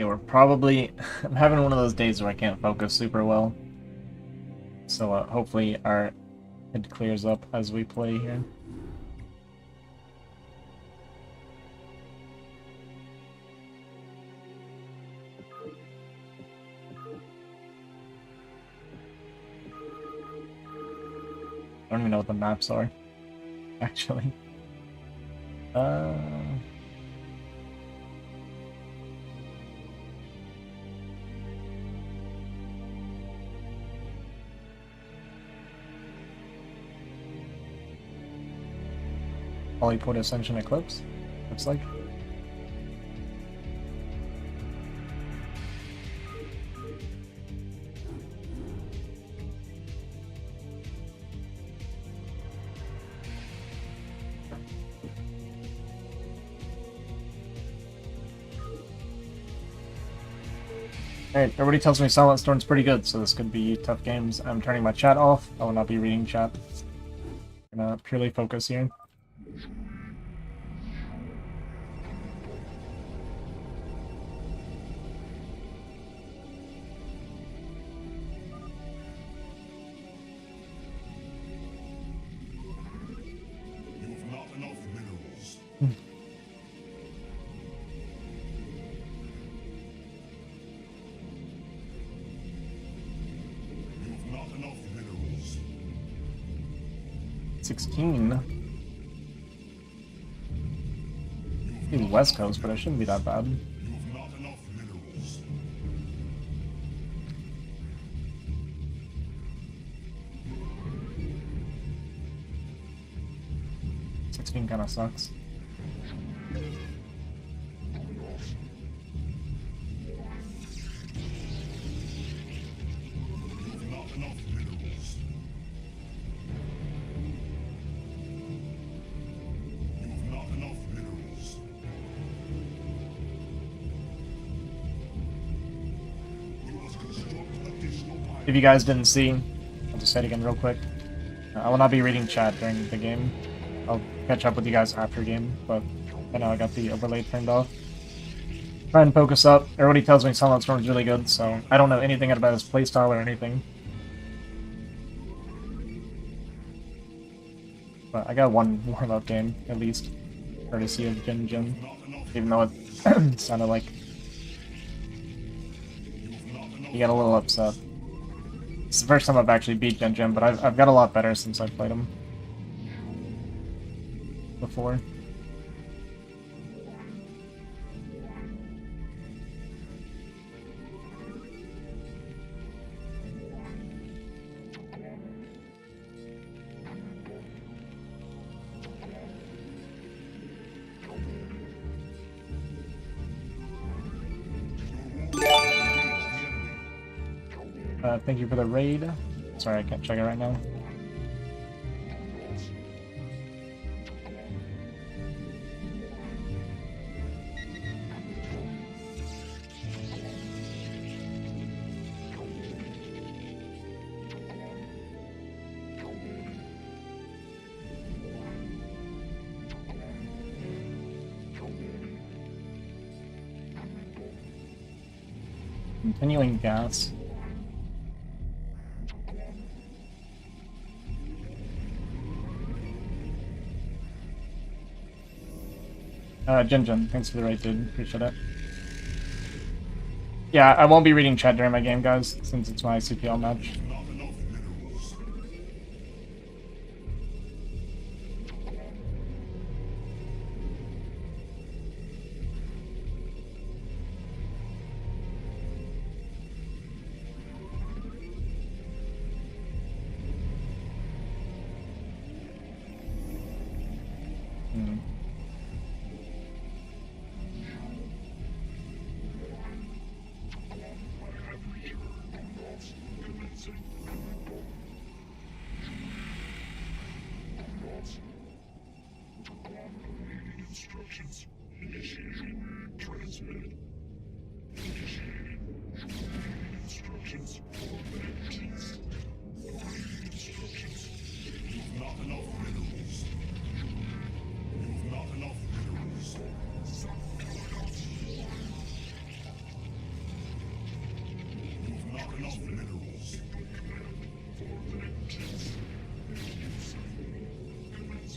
Okay, we're probably... I'm having one of those days where I can't focus super well. So hopefully it clears up as we play here. I don't even know what the maps are, actually. Uh... Polyport Ascension Eclipse, looks like. Alright, everybody tells me SilentStorm's pretty good, so this could be tough games. I'm turning my chat off. I will not be reading chat. I'm gonna purely focus here. Maybe West Coast, but it shouldn't be that bad. Kind of sucks. If you guys didn't see, I'll just say it again real quick. I will not be reading chat during the game. I'll catch up with you guys after game, but I know I got the overlay turned off. Try and focus up. Everybody tells me SilentStorm is really good, so I don't know anything about his playstyle or anything. But I got one warm-up game, at least, courtesy of Jin Jin, even though it sounded like he got a little upset. It's the first time I've actually beat Jin Jin, but I've got a lot better since I played him before. Thank you for the raid. Sorry, I can't check it right now. Continuing gas. Jin Jin, thanks for the raid, dude. Appreciate it. Yeah, I won't be reading chat during my game, guys, since it's my CPL match.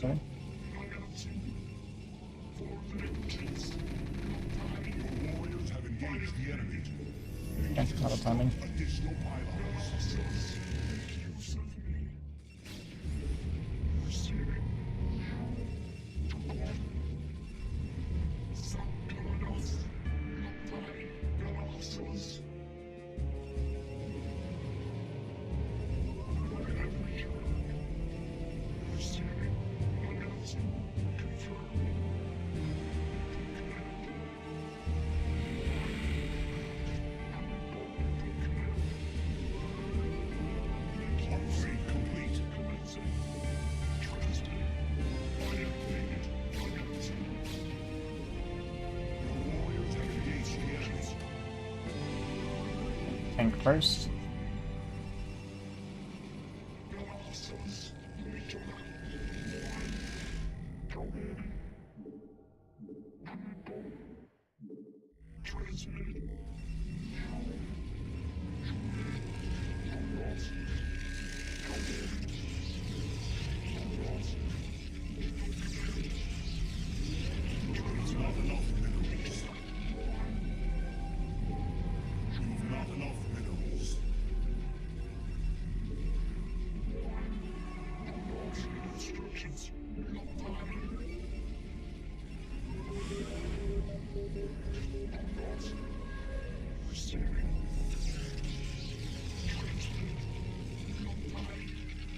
right? Okay, out of timing. Tank first.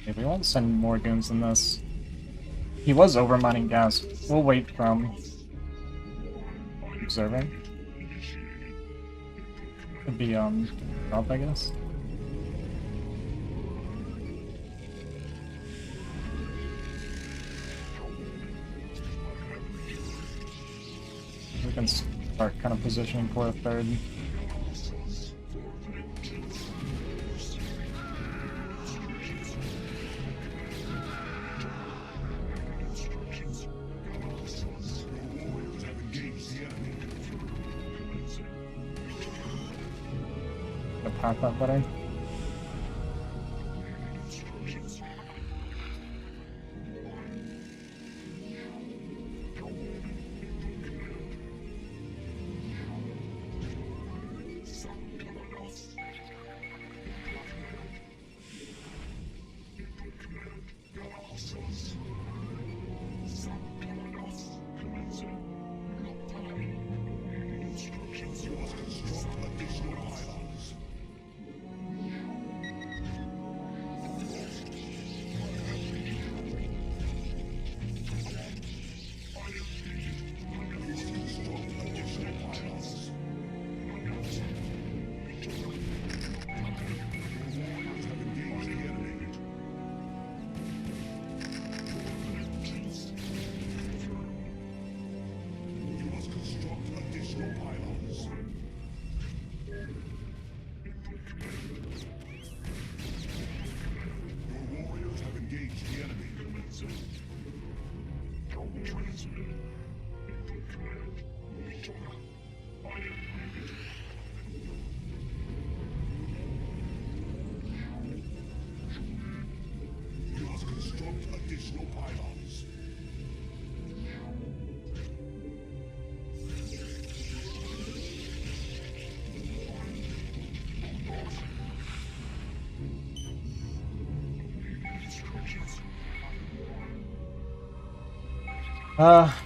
Okay, we won't send more goons than this. He was overmining gas. We'll wait from observing. Could be drop, I guess. We can start kind of positioning for a third. Pack that better.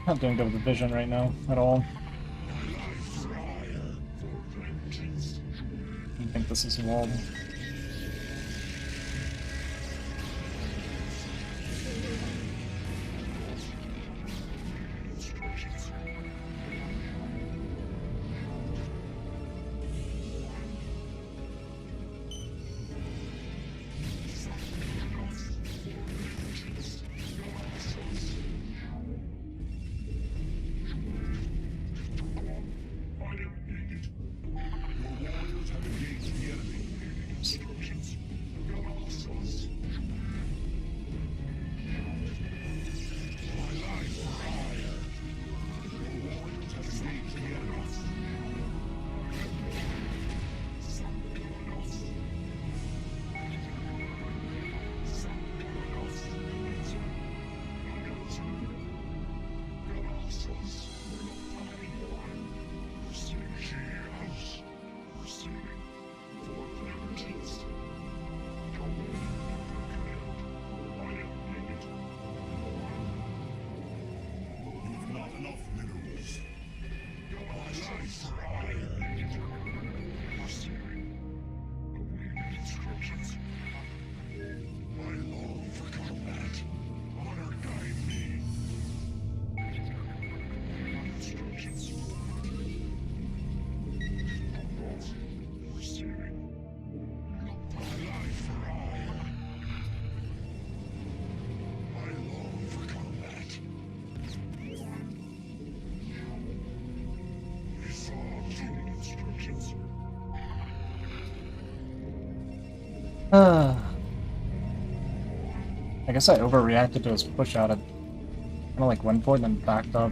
Not doing good with the vision right now at all. I think this is walled. I guess I overreacted to his push out. I kind of like went for it and then backed up.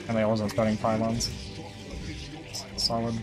And I wasn't starting pylons. Solid.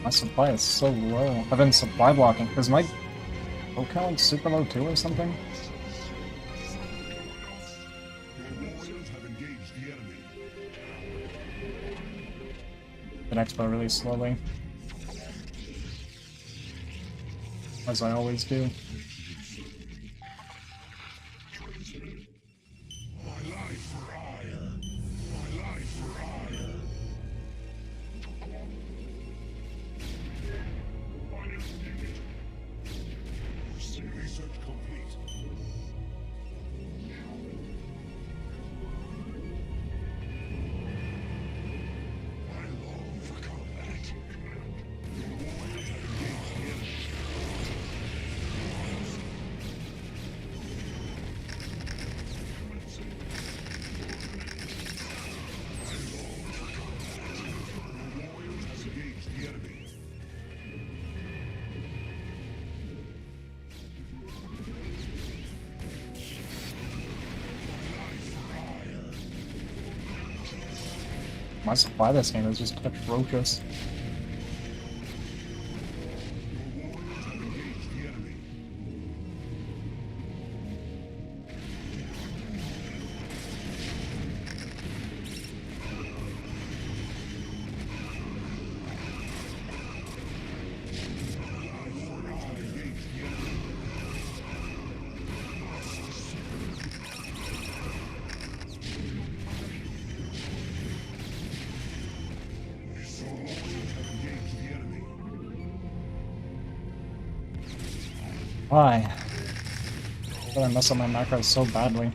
My supply is so low. I've been supply blocking. Is my low count super low too or something? The expo really slowly. As I always do. My supply this game is just atrocious. Why? I mess up my macros so badly.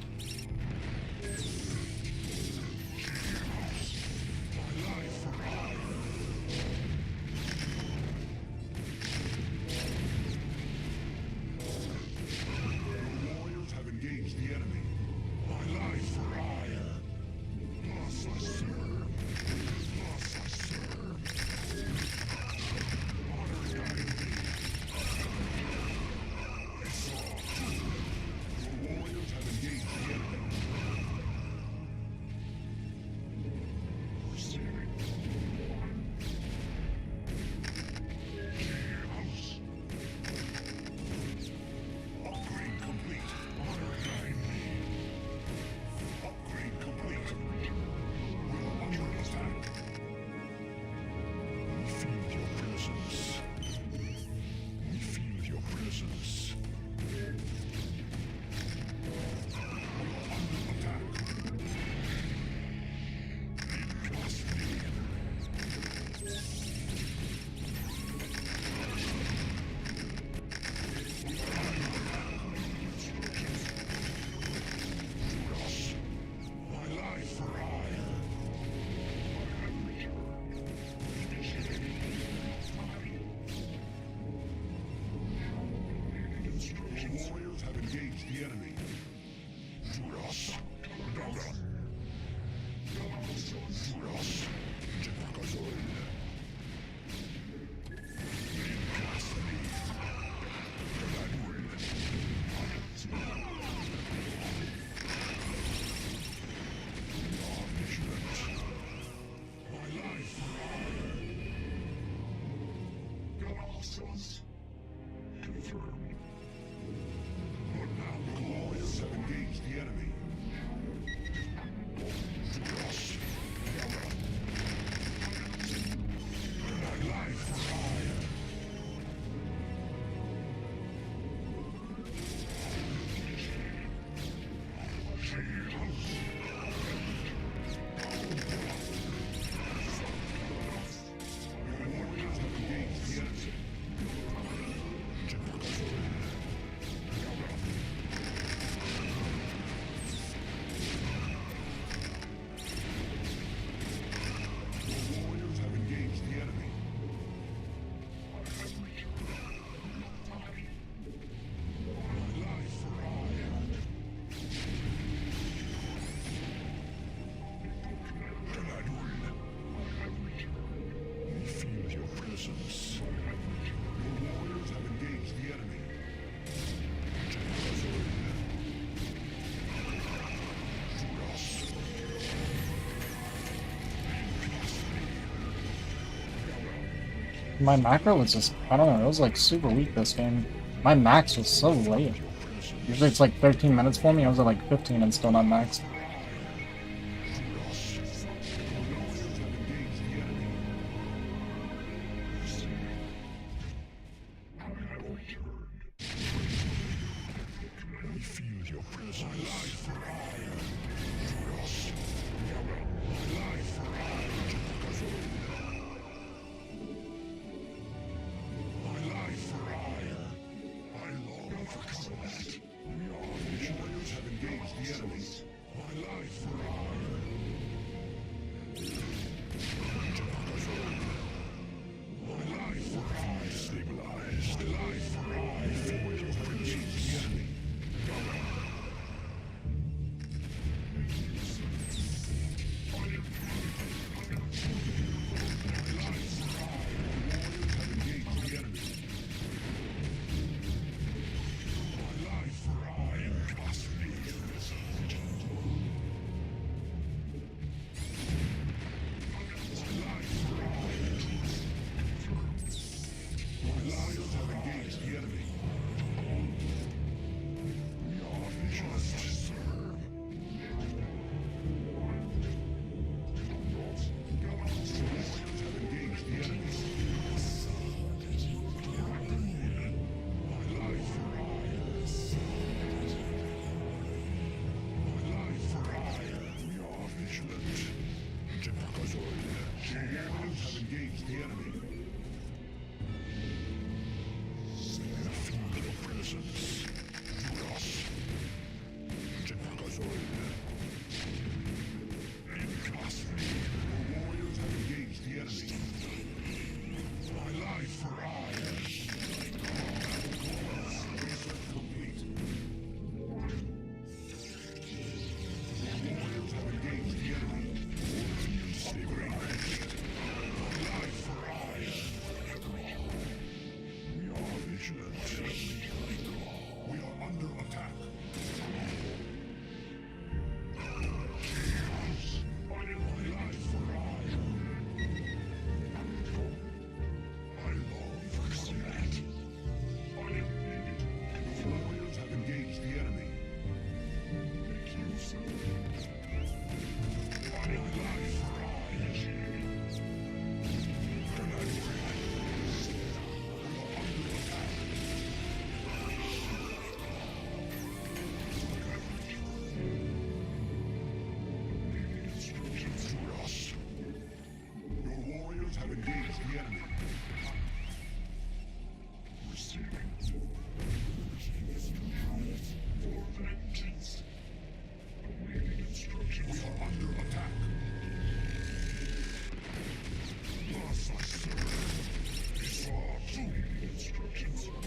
My macro was just, I don't know, it was like super weak this game. My max was so late. Usually it's like 13 minutes for me, I was at like 15 and still not maxed. enemy. Receiving. For vengeance. Awaiting instructions. We are under attack. Thus I surrender. These are instructions. For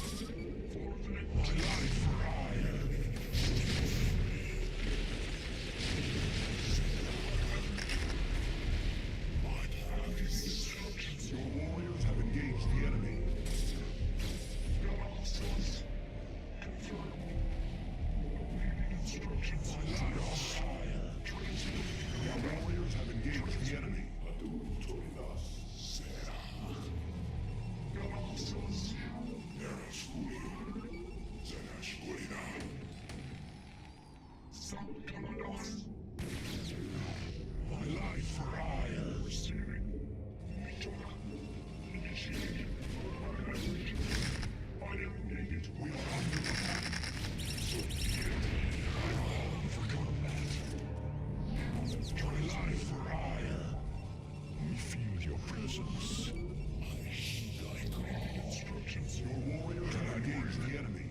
vengeance. My life for hire. Your warriors have engaged the enemy. Confirmed. Awaiting instructions. Your warriors have engaged the enemy. My life for hire. Receiving. Initiated. I am needed. We are under attack. So be it. I am for combat. My life for hire. We feel your presence. Instructions. Your warriors have engaged the enemy.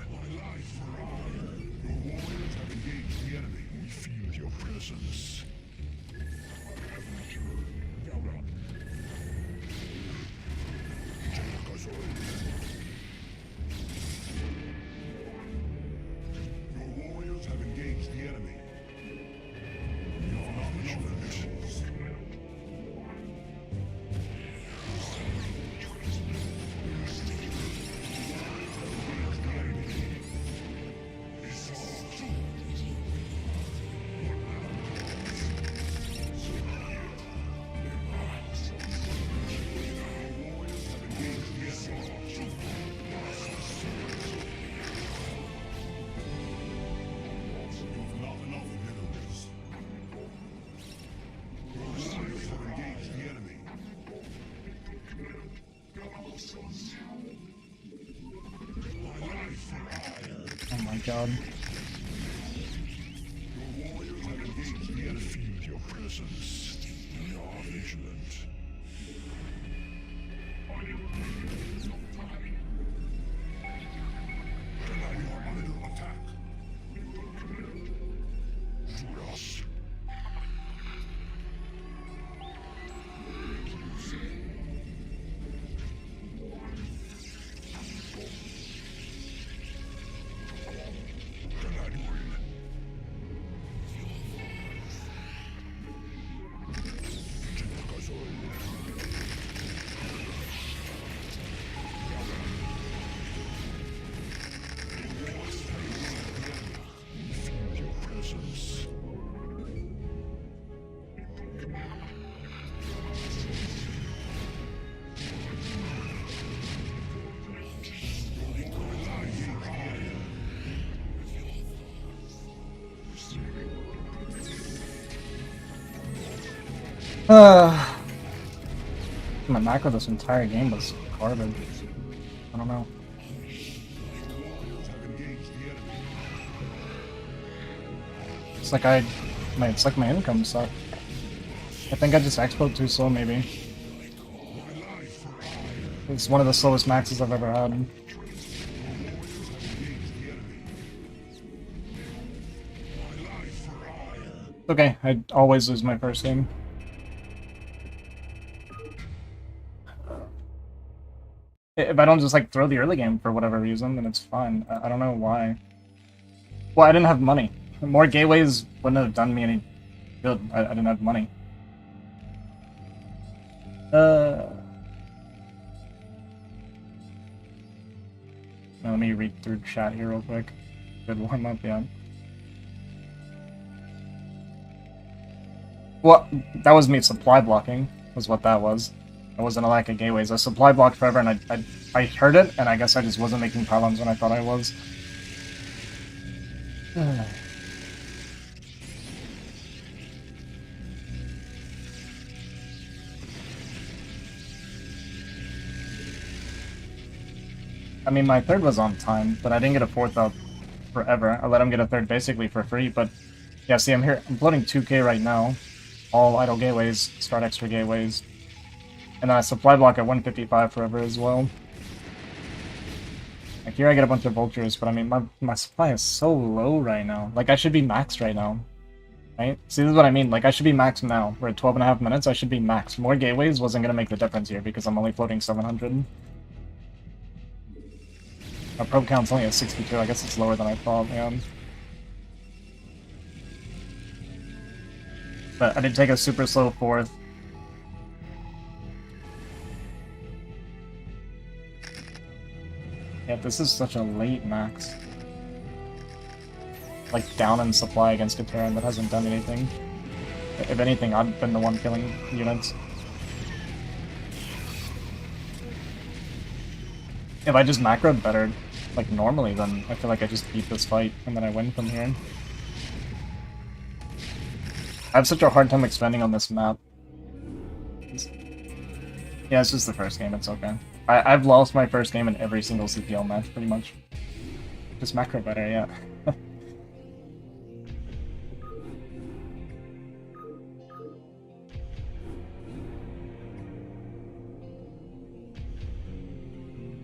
My life for hire. Your warriors have engaged the enemy. We feel your presence. Your warriors have engaged the enemy. Oh my god. Your warriors have engaged the enemy. Feel your presence. We are vigilant. We are under attack. Shoot us. Feel your presence. My macro this entire game was garbage. I don't know. It's like it's like my income sucked. I think I just explode too slow, maybe. It's one of the slowest maxes I've ever had. Okay, I always lose my first game. If I don't just like throw the early game for whatever reason, then it's fine. I don't know why. Well, I didn't have money. More gateways wouldn't have done me any good. I didn't have money. Now let me read through chat here real quick. Good warm up, yeah. Well, that was me supply blocking, was what that was. I wasn't a lack of gateways. I supply blocked forever and I heard it, and I guess I just wasn't making pylons when I thought I was. I mean, my third was on time, but I didn't get a fourth up forever. I let him get a third basically for free, but yeah, see, I'm here. I'm floating 2k right now. All idle gateways, start extra gateways. And then I supply block at 155 forever as well. Like here I get a bunch of vultures, but I mean, my supply is so low right now. Like I should be maxed right now. Right? See, this is what I mean. Like I should be maxed now. We're at 12.5 minutes, I should be maxed. More gateways wasn't going to make the difference here because I'm only floating 700. Our probe count's only at 62, I guess it's lower than I thought, man. But I did take a super slow fourth. Yeah, this is such a late max. Like, down in supply against a Terran that hasn't done anything. If anything, I've been the one killing units. If I just macroed better, like normally, then I feel like I just beat this fight, and then I win from here. I have such a hard time expanding on this map. Yeah, it's just the first game, it's okay. I've lost my first game in every single CPL match, pretty much. Just macro better, yeah.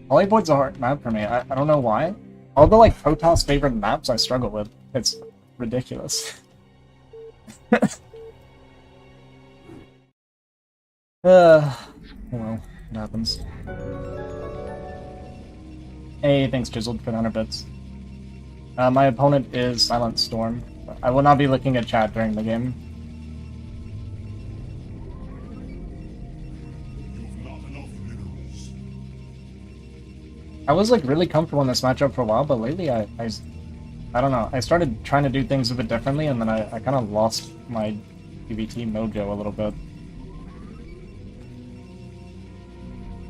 Void's a hard map for me. I don't know why. All the like Protoss favorite maps I struggle with. It's ridiculous. Well, it happens. Hey, thanks Jizzled for the 100 bits. My opponent is SilentStorm. I will not be looking at chat during the game. I was like really comfortable in this matchup for a while, but lately I don't know. I started trying to do things a bit differently, and then I kind of lost my PvT mojo a little bit.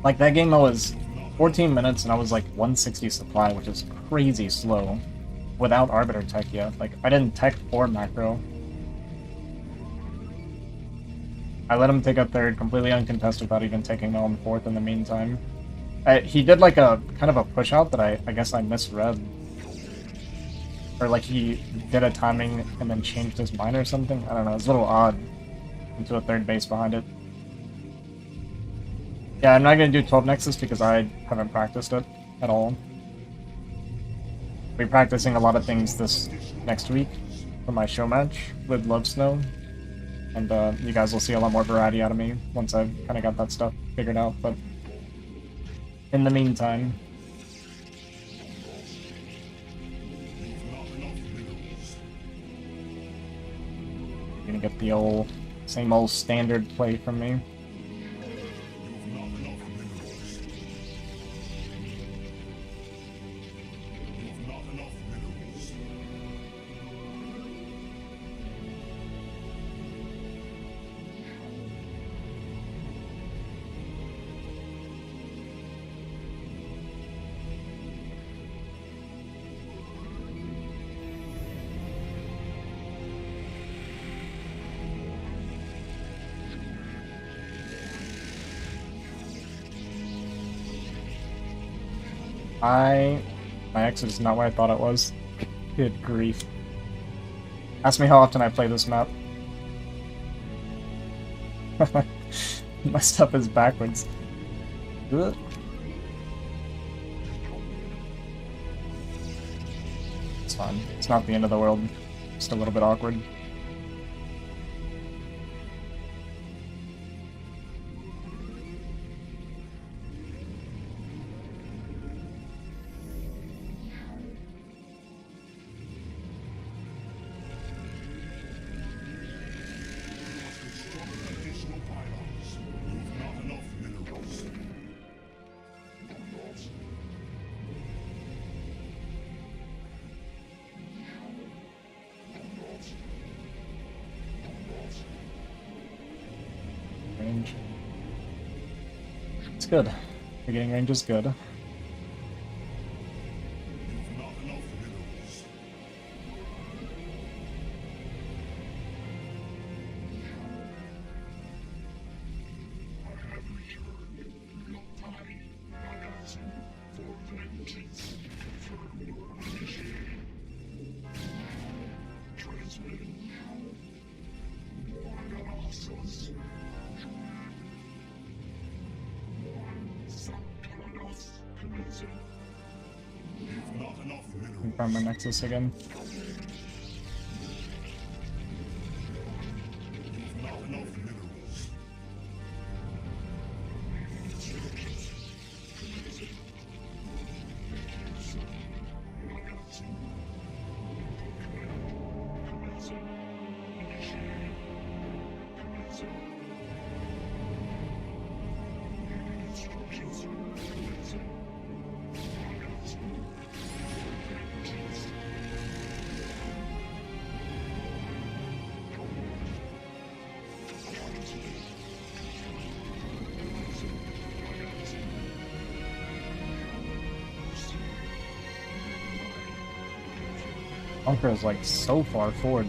Like that game I was 14 minutes and I was like 160 supply, which is crazy slow, without Arbiter tech yet. Like I didn't tech or macro. I let him take a third completely uncontested without even taking no on fourth in the meantime. He did like a kind of a push out that I guess I misread. Or like he did a timing and then changed his mind or something. I don't know, it's a little odd. Into a third base behind it. Yeah, I'm not going to do 12 Nexus because I haven't practiced it at all. I'll be practicing a lot of things this next week for my show match with Love Snow. And you guys will see a lot more variety out of me once I've kind of got that stuff figured out. But in the meantime... You're going to get the same old standard play from me. My exit is not what I thought it was. Good grief. Ask me how often I play this map. My stuff is backwards. Ugh. It's fine. It's not the end of the world. Just a little bit awkward. Range. It's good. You're getting range is good. confirm my Nexus again. Bunker is like so far forward.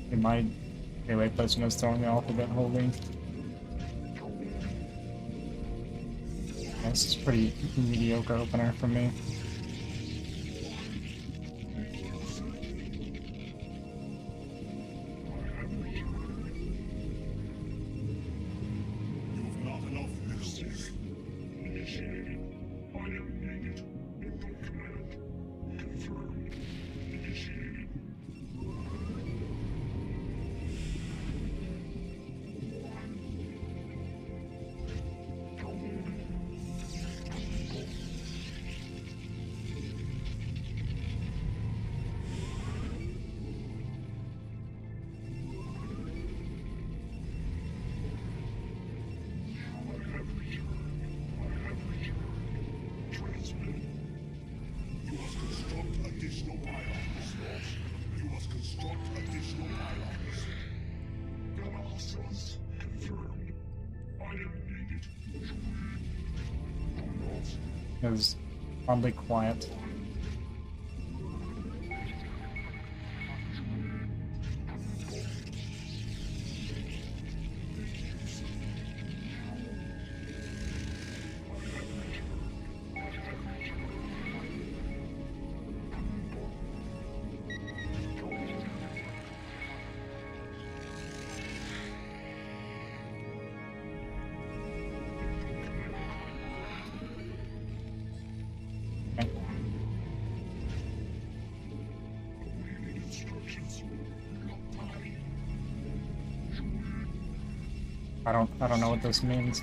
It might. Okay, wait, person is throwing the alphabet holding. This is pretty mediocre opener for me. It was oddly quiet. I don't know what this means.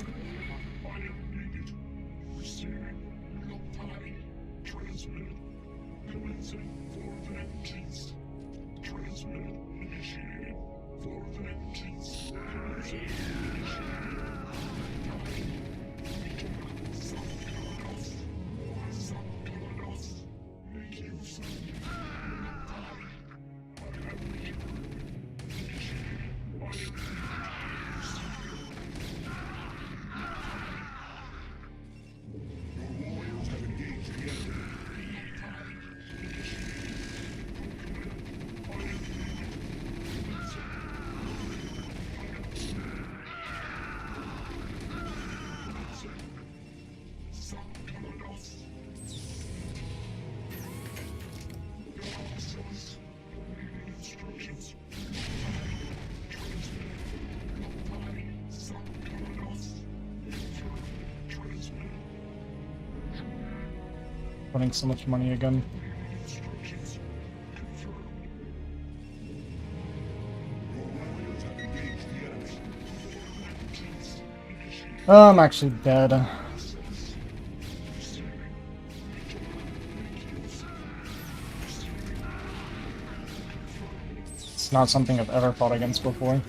Putting so much money again. Oh, I'm actually dead. It's not something I've ever fought against before.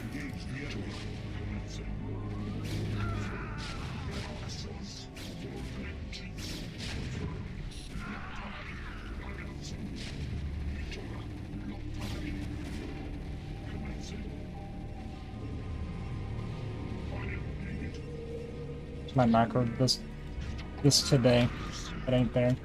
It's my macro this today. It ain't there.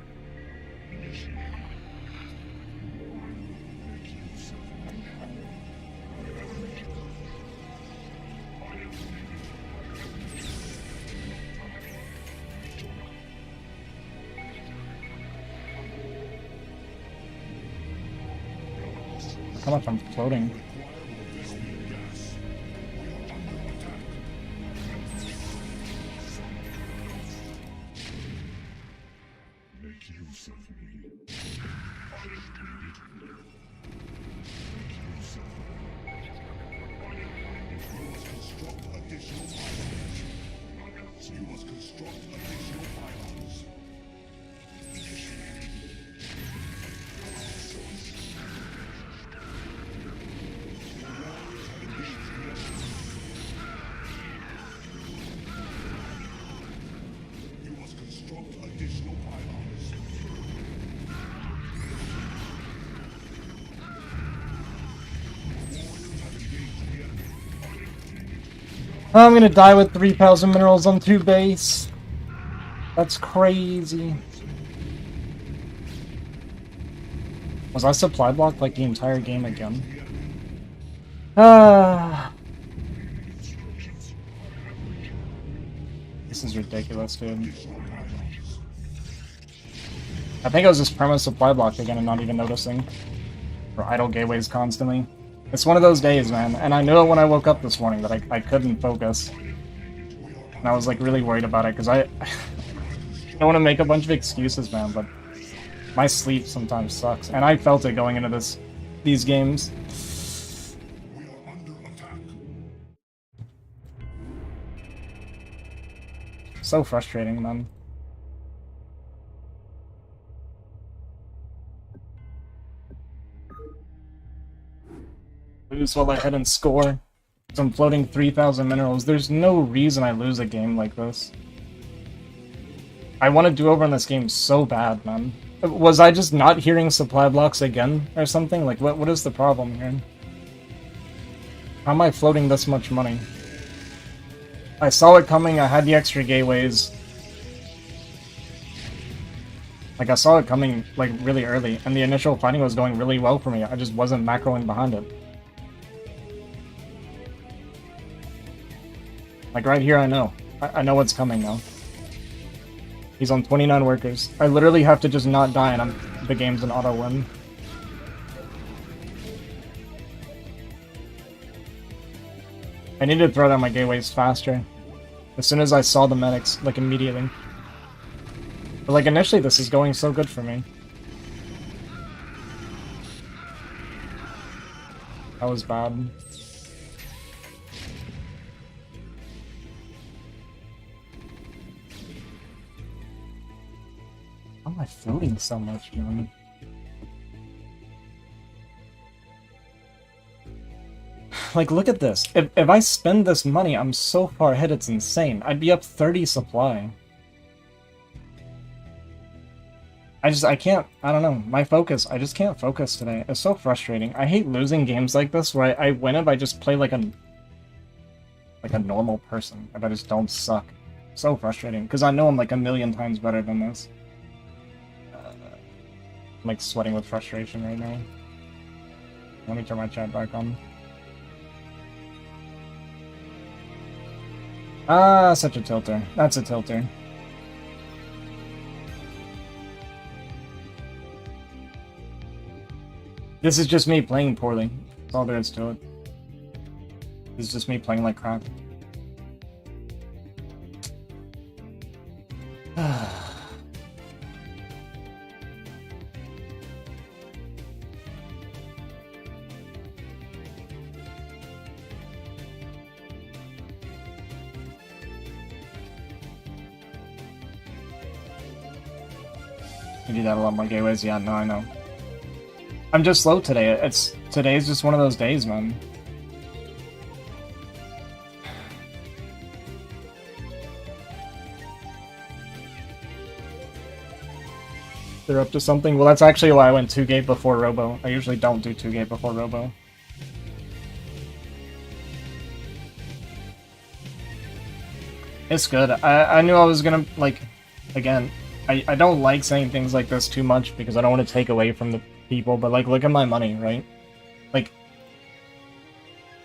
How much I'm floating. Make use of me. Construct additional pylons. You must construct additional pylons. You must construct additional pylons. I'm gonna die with 3,000 minerals on 2 base. That's crazy. Was I supply blocked like the entire game again? This is ridiculous, dude. I think I was just perma supply blocked again and not even noticing. For idle gateways constantly. It's one of those days, man, and I knew it when I woke up this morning that I couldn't focus. And I was like really worried about it because I don't want to make a bunch of excuses, man, but my sleep sometimes sucks. And I felt it going into these games. We are under attack. So frustrating, man. Lose while I head and score. I'm floating 3,000 minerals. There's no reason I lose a game like this. I want to do over in this game so bad, man. Was I just not hearing supply blocks again or something? Like, what is the problem here? How am I floating this much money? I saw it coming, I had the extra gateways. Like, I saw it coming, like, really early, and the initial fighting was going really well for me. I just wasn't macroing behind it. Like, right here, I know. I know what's coming now. He's on 29 workers. I literally have to just not die and the game's an auto win. I need to throw down my gateways faster. As soon as I saw the medics, like immediately. But like initially this is going so good for me. That was bad. Why am I floating so much, man? Like, look at this. If I spend this money, I'm so far ahead, it's insane. I'd be up 30 supply. I can't, I don't know, my focus, I just can't focus today. It's so frustrating. I hate losing games like this where I win if I just play like a normal person. If I just don't suck. So frustrating, because I know I'm like a million times better than this. I'm like sweating with frustration right now. Let me turn my chat back on. Ah, such a tilter. That's a tilter. This is just me playing poorly. That's all there is to it. This is just me playing like crap. You do that a lot more gateways, yeah, no, I know. I'm just slow today. Today's just one of those days, man. They're up to something. Well, that's actually why I went 2-gate before Robo. I usually don't do 2-gate before Robo. It's good. I knew I was gonna, like, again, I don't like saying things like this too much because I don't want to take away from the people, but, like, look at my money, right? Like,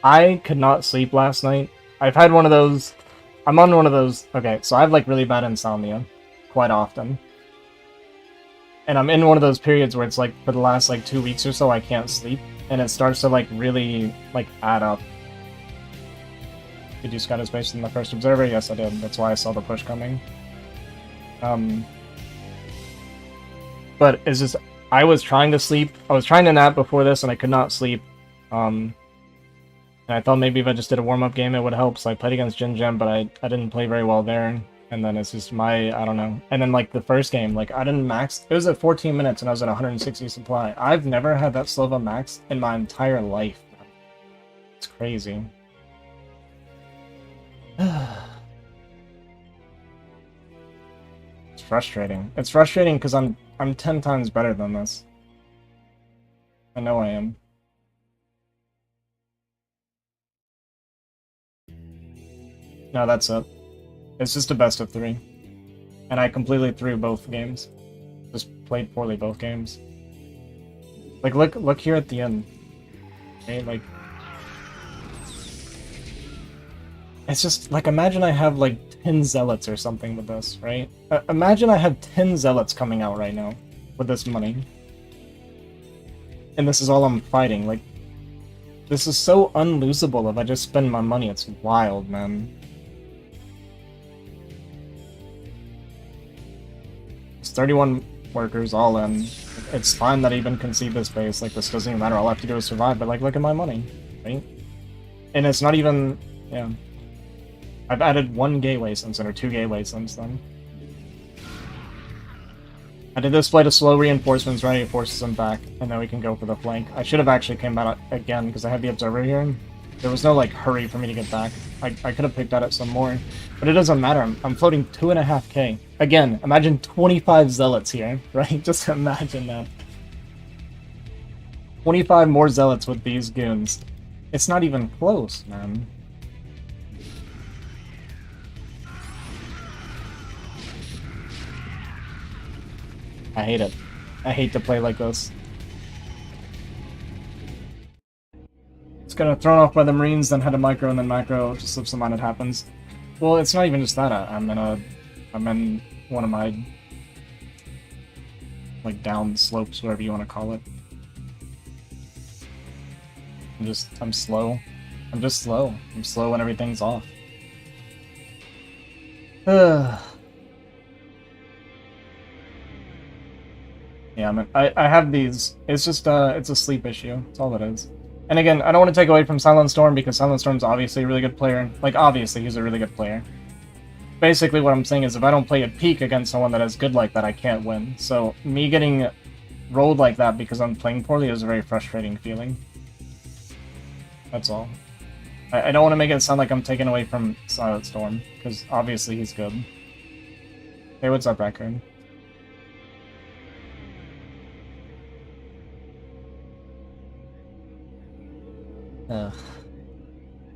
I could not sleep last night. I've had one of those, I'm on one of those, okay, so I have, like, really bad insomnia quite often. And I'm in one of those periods where it's, like, for the last, like, 2 weeks or so, I can't sleep, and it starts to, like, really, like, add up. Did you scout his base in the first observer? Yes, I did. That's why I saw the push coming. But it's just, I was trying to sleep. I was trying to nap before this, and I could not sleep. And I thought maybe if I just did a warm-up game, it would help. So I played against Jin Gem, but I didn't play very well there. And then it's just I don't know. And then, like, the first game, like, I didn't max. It was at 14 minutes, and I was at 160 supply. I've never had that slow of a max in my entire life. It's crazy. It's frustrating. It's frustrating because I'm 10 times better than this. I know I am. No, that's it. It's just a best of 3. And I completely threw both games. Just played poorly both games. Like, look here at the end. Okay, like, it's just, like, imagine I have, like, 10 zealots or something with this, right? Imagine I have 10 zealots coming out right now with this money. And this is all I'm fighting. Like, this is so unlosable if I just spend my money. It's wild, man. It's 31 workers all in. It's fine that I even concede this base. Like, this doesn't even matter. All I have to do is survive. But, like, look at my money, right? And it's not even... yeah. I've added 1 gateway since then, or 2 gateway since then. I did display to slow reinforcements, right? It forces them back, and then we can go for the flank. I should have actually came out again, because I had the observer here. There was no, like, hurry for me to get back. I could have picked at it some more. But it doesn't matter. I'm floating 2.5k. Again, imagine 25 zealots here, right? Just imagine that. 25 more zealots with these goons. It's not even close, man. I hate it. I hate to play like this. It's gonna thrown off by the Marines, then head to micro, and then macro. Just slips the mind it happens. Well, it's not even just that. I'm in one of my, like, down slopes, whatever you want to call it. I'm slow. I'm just slow. I'm slow when everything's off. Yeah, I have these. It's just, it's a sleep issue. That's all it is. And again, I don't want to take away from SilentStorm because SilentStorm's obviously a really good player. Like, obviously, he's a really good player. Basically, what I'm saying is if I don't play at peak against someone that is good like that, I can't win. So, me getting rolled like that because I'm playing poorly is a very frustrating feeling. That's all. I don't want to make it sound like I'm taking away from SilentStorm, because obviously he's good. Hey, what's up, Raccoon?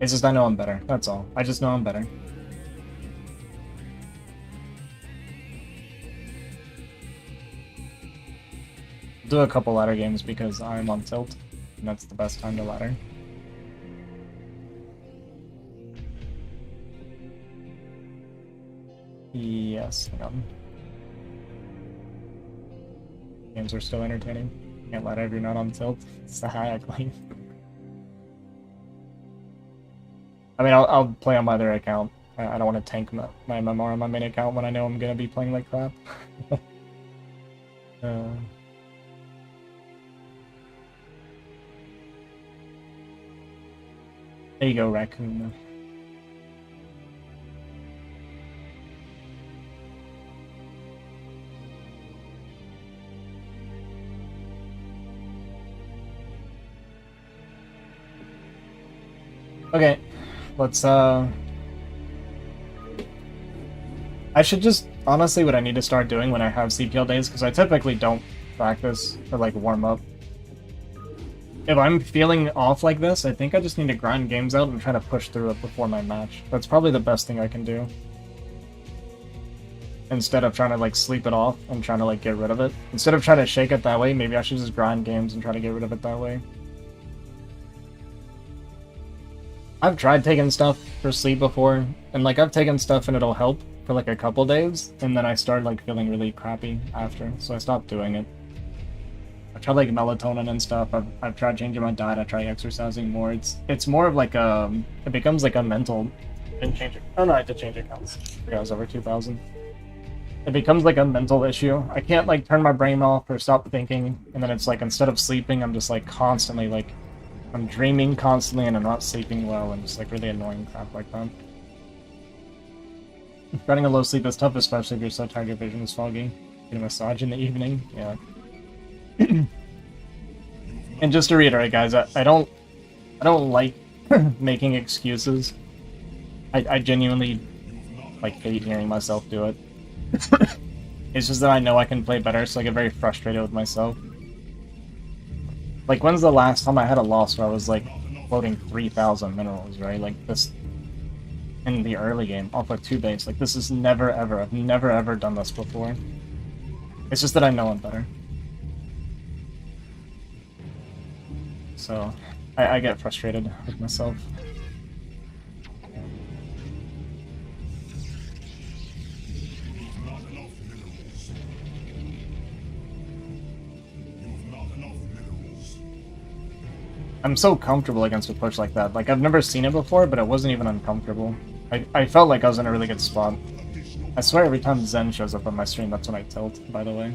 It's just I know I'm better. That's all. I just know I'm better. Do a couple ladder games because I'm on tilt, and that's the best time to ladder. Yes, hang on. Games are still entertaining. Can't ladder if you're not on tilt. Exactly. I mean, I'll play on my other account. I don't want to tank my MMR on my main account when I know I'm gonna be playing like crap. There you go, Raccoon. Okay, let's I should just, honestly, what I need to start doing when I have CPL days, because I typically don't practice or, like, warm up. If I'm feeling off like this, I think I just need to grind games out and try to push through it before my match. That's probably the best thing I can do. Instead of trying to, like, sleep it off and trying to, like, get rid of it. Instead of trying to shake it that way, maybe I should just grind games and try to get rid of it that way. I've tried taking stuff for sleep before, and, like, I've taken stuff and it'll help for, like, a couple days, and then I start, like, feeling really crappy after, so I stopped doing it. I've tried, like, melatonin and stuff. I've tried changing my diet. I try exercising more. It's more of, like, it becomes, like, a mental... Didn't change it. Oh, no, I did change accounts. I forgot I was over 2,000. It becomes, like, a mental issue. I can't, like, turn my brain off or stop thinking, and then it's, like, instead of sleeping, I'm just, like, constantly, like... I'm dreaming constantly and I'm not sleeping well and just like really annoying crap like that. Getting a low sleep is tough, especially if you're so tired your vision is foggy. Get a massage in the evening, yeah. And just to reiterate, guys, I don't like making excuses. I genuinely like hate hearing myself do it. It's just that I know I can play better, so I get very frustrated with myself. Like, when's the last time I had a loss where I was, like, floating 3,000 minerals, right? Like, this... in the early game, off of 2 base. Like, this is never, ever... I've never, ever done this before. It's just that I know I'm better. So, I get frustrated with myself. I'm so comfortable against a push like that. Like, I've never seen it before, but it wasn't even uncomfortable. I felt like I was in a really good spot. I swear every time Zen shows up on my stream, that's when I tilt, by the way.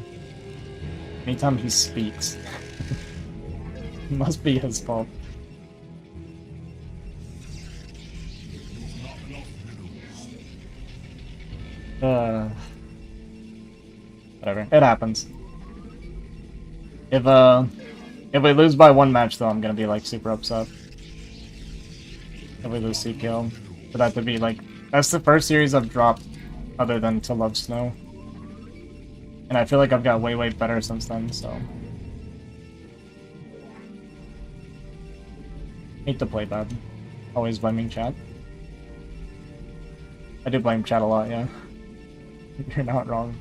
Anytime he speaks. It must be his fault. Whatever. It happens. If we lose by 1 match, though, I'm gonna be, like, super upset. If we lose CPL. For that to be, like... That's the first series I've dropped, other than To Love Snow. And I feel like I've got way, way better since then, so... Hate to play bad. Always blaming chat. I do blame chat a lot, yeah. You're not wrong.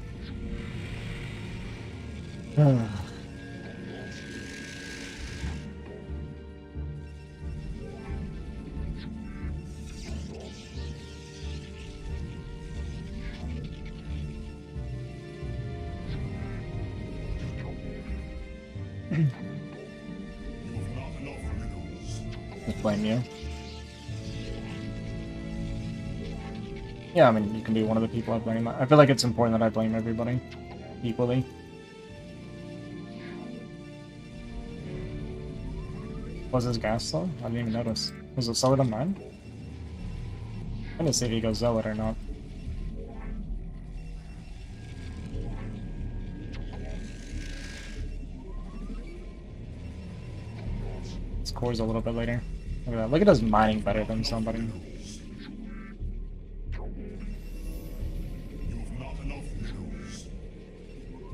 Just blame you. Yeah, I mean, you can be one of the people I blame. I feel like it's important that I blame everybody equally. Was his gas slow? I didn't even notice. Was it slower than mine? I'm gonna see if he goes Zealot or not. His core's a little bit later. Look at that. Look at us mining better than somebody.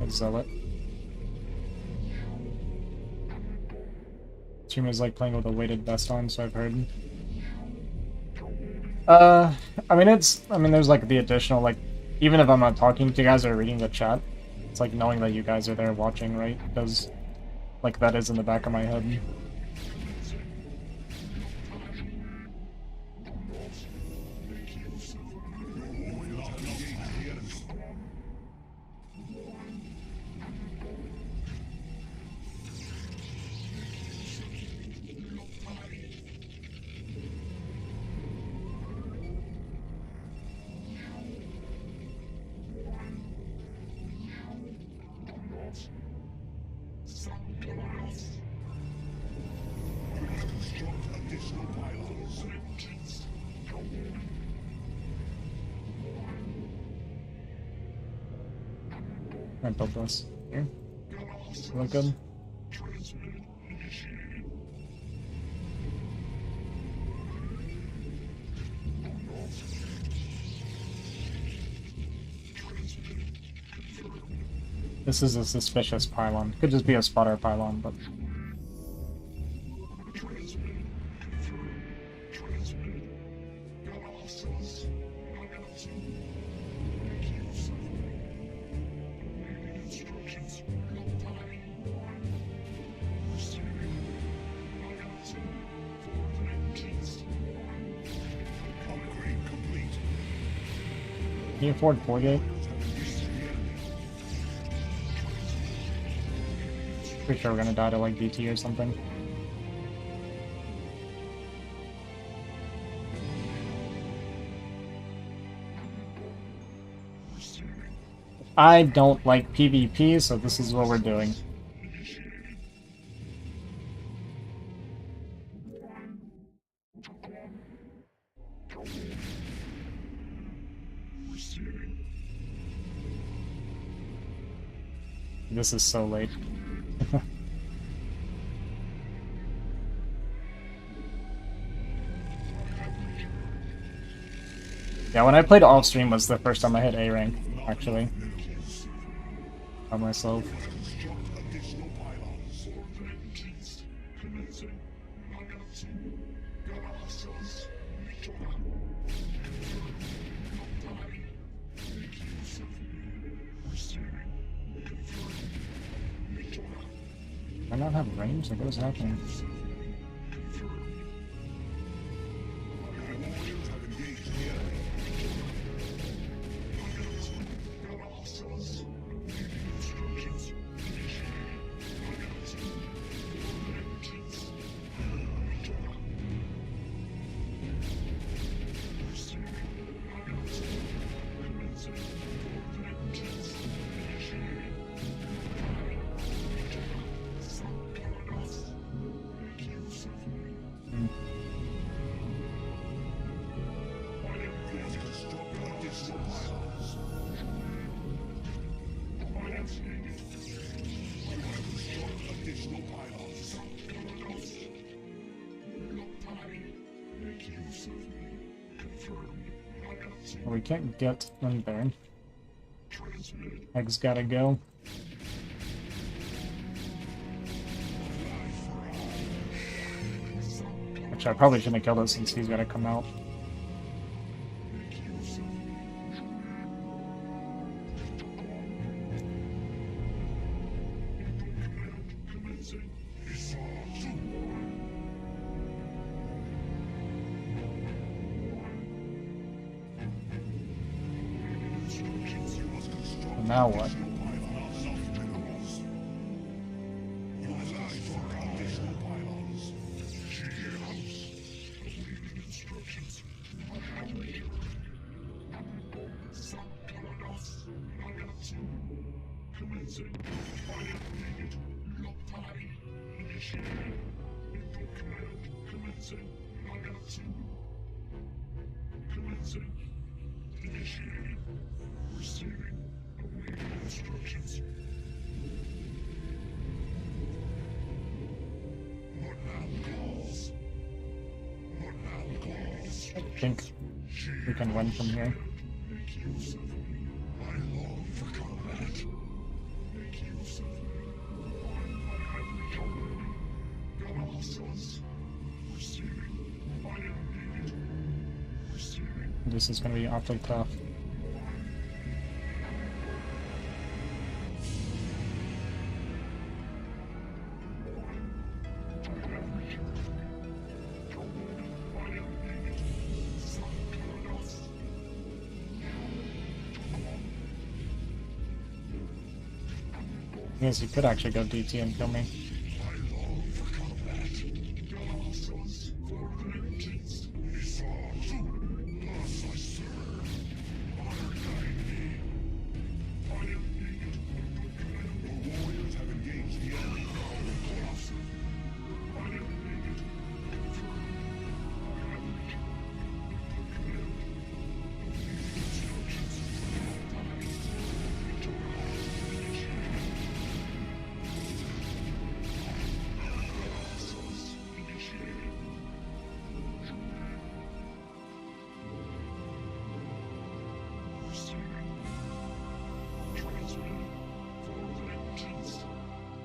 Zealot. Stream is like playing with a weighted vest on, so I've heard. I mean, there's like the additional, like, even if I'm not talking to you guys or reading the chat, it's like knowing that you guys are there watching, right? Because, like, that is in the back of my head. I built this. Here. Look good. This is a suspicious pylon. Could just be a spotter pylon, but can you afford 4-gate? Pretty sure we're gonna die to like DT or something. I don't like PvP, so this is what we're doing. This is so late. Yeah, when I played off stream was the first time I hit A rank, actually. By myself. Do I not have range? Like, what is happening? We can't get in there. Egg's gotta go. Which I probably shouldn't have killed it since he's gotta come out. Now what? I think we can win from here. This is going to be awfully tough. Yes, you could actually go DT and kill me.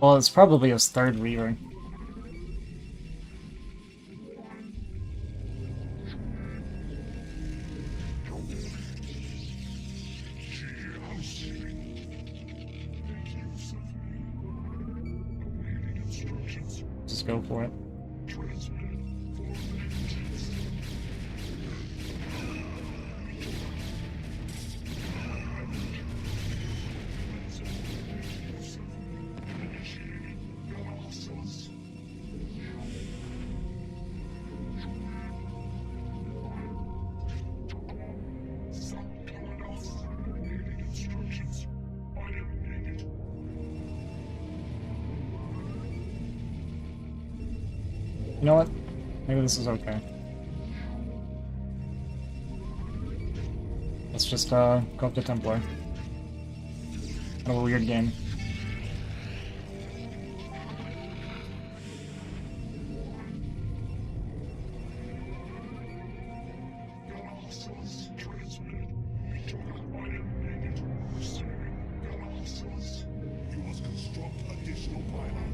Well, it's probably his third Reaver. Just go for it. You know what? Maybe this is okay. Let's just go up to Templar. Kind of a weird game.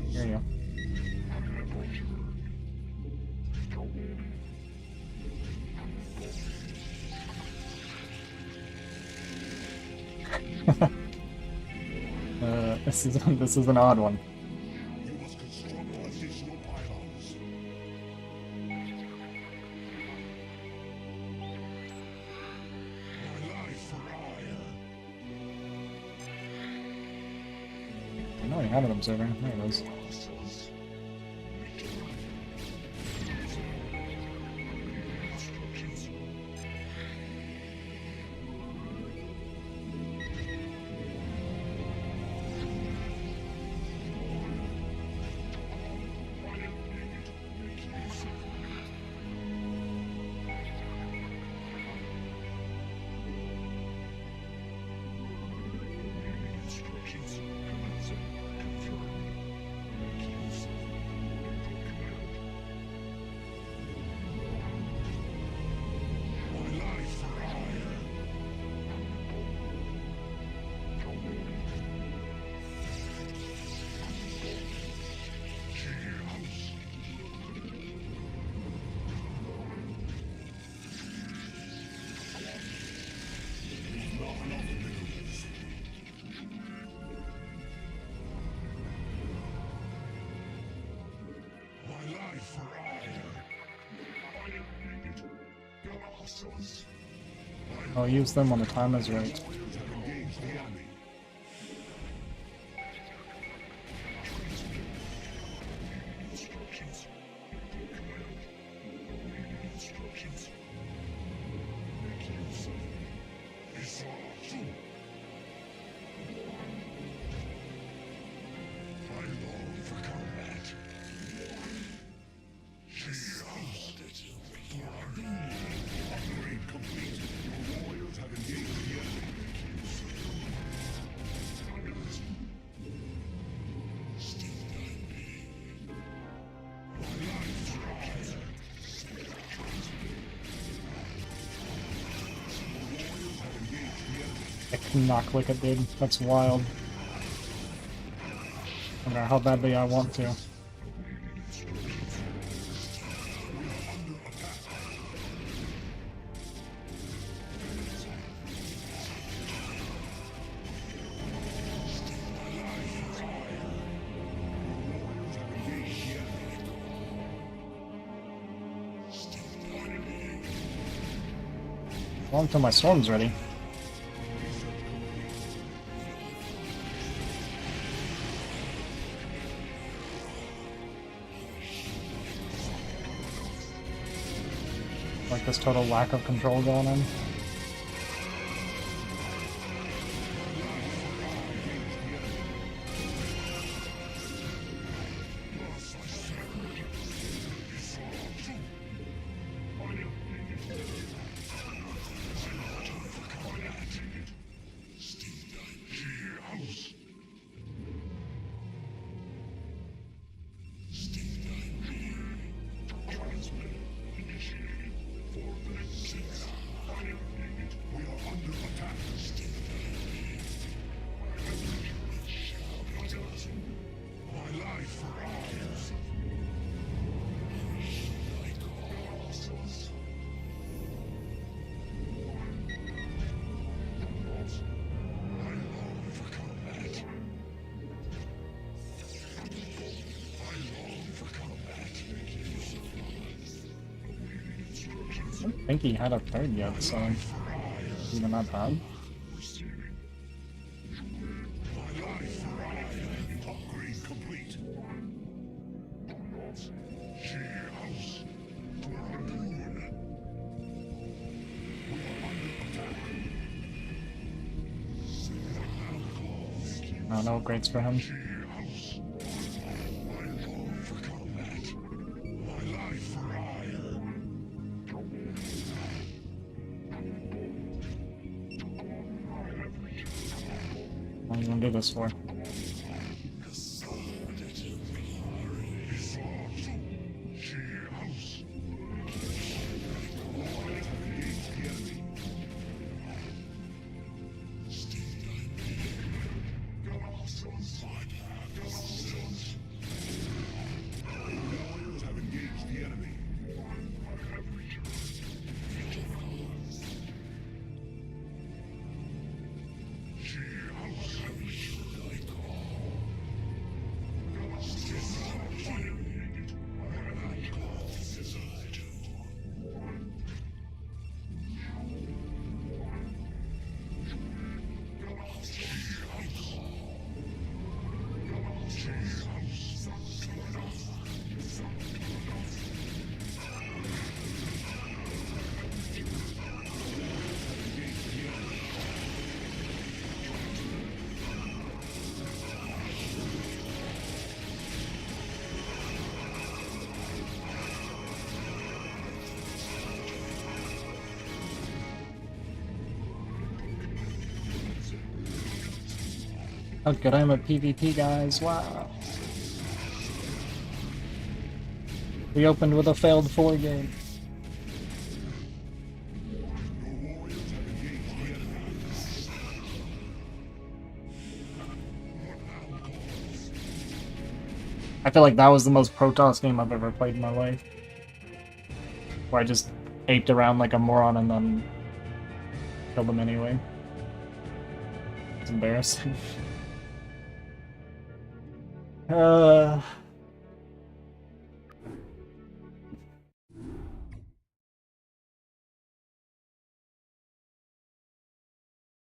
Here you go. This is an odd one. You must construct additional pylons. My life for hire. I know he had an observer. There it is. I'll use them when the time is right. I cannot click it, dude. That's wild. No matter how badly I want to. Well, until my storm's ready. Like this total lack of control going on. think he had a third yet, so even not bad. Upgrade complete. House. No upgrades for him. What are you gonna do this for? How good I am at PvP, guys, wow. We opened with a failed 4 game. I feel like that was the most Protoss game I've ever played in my life. Where I just aped around like a moron and then killed them anyway. It's embarrassing.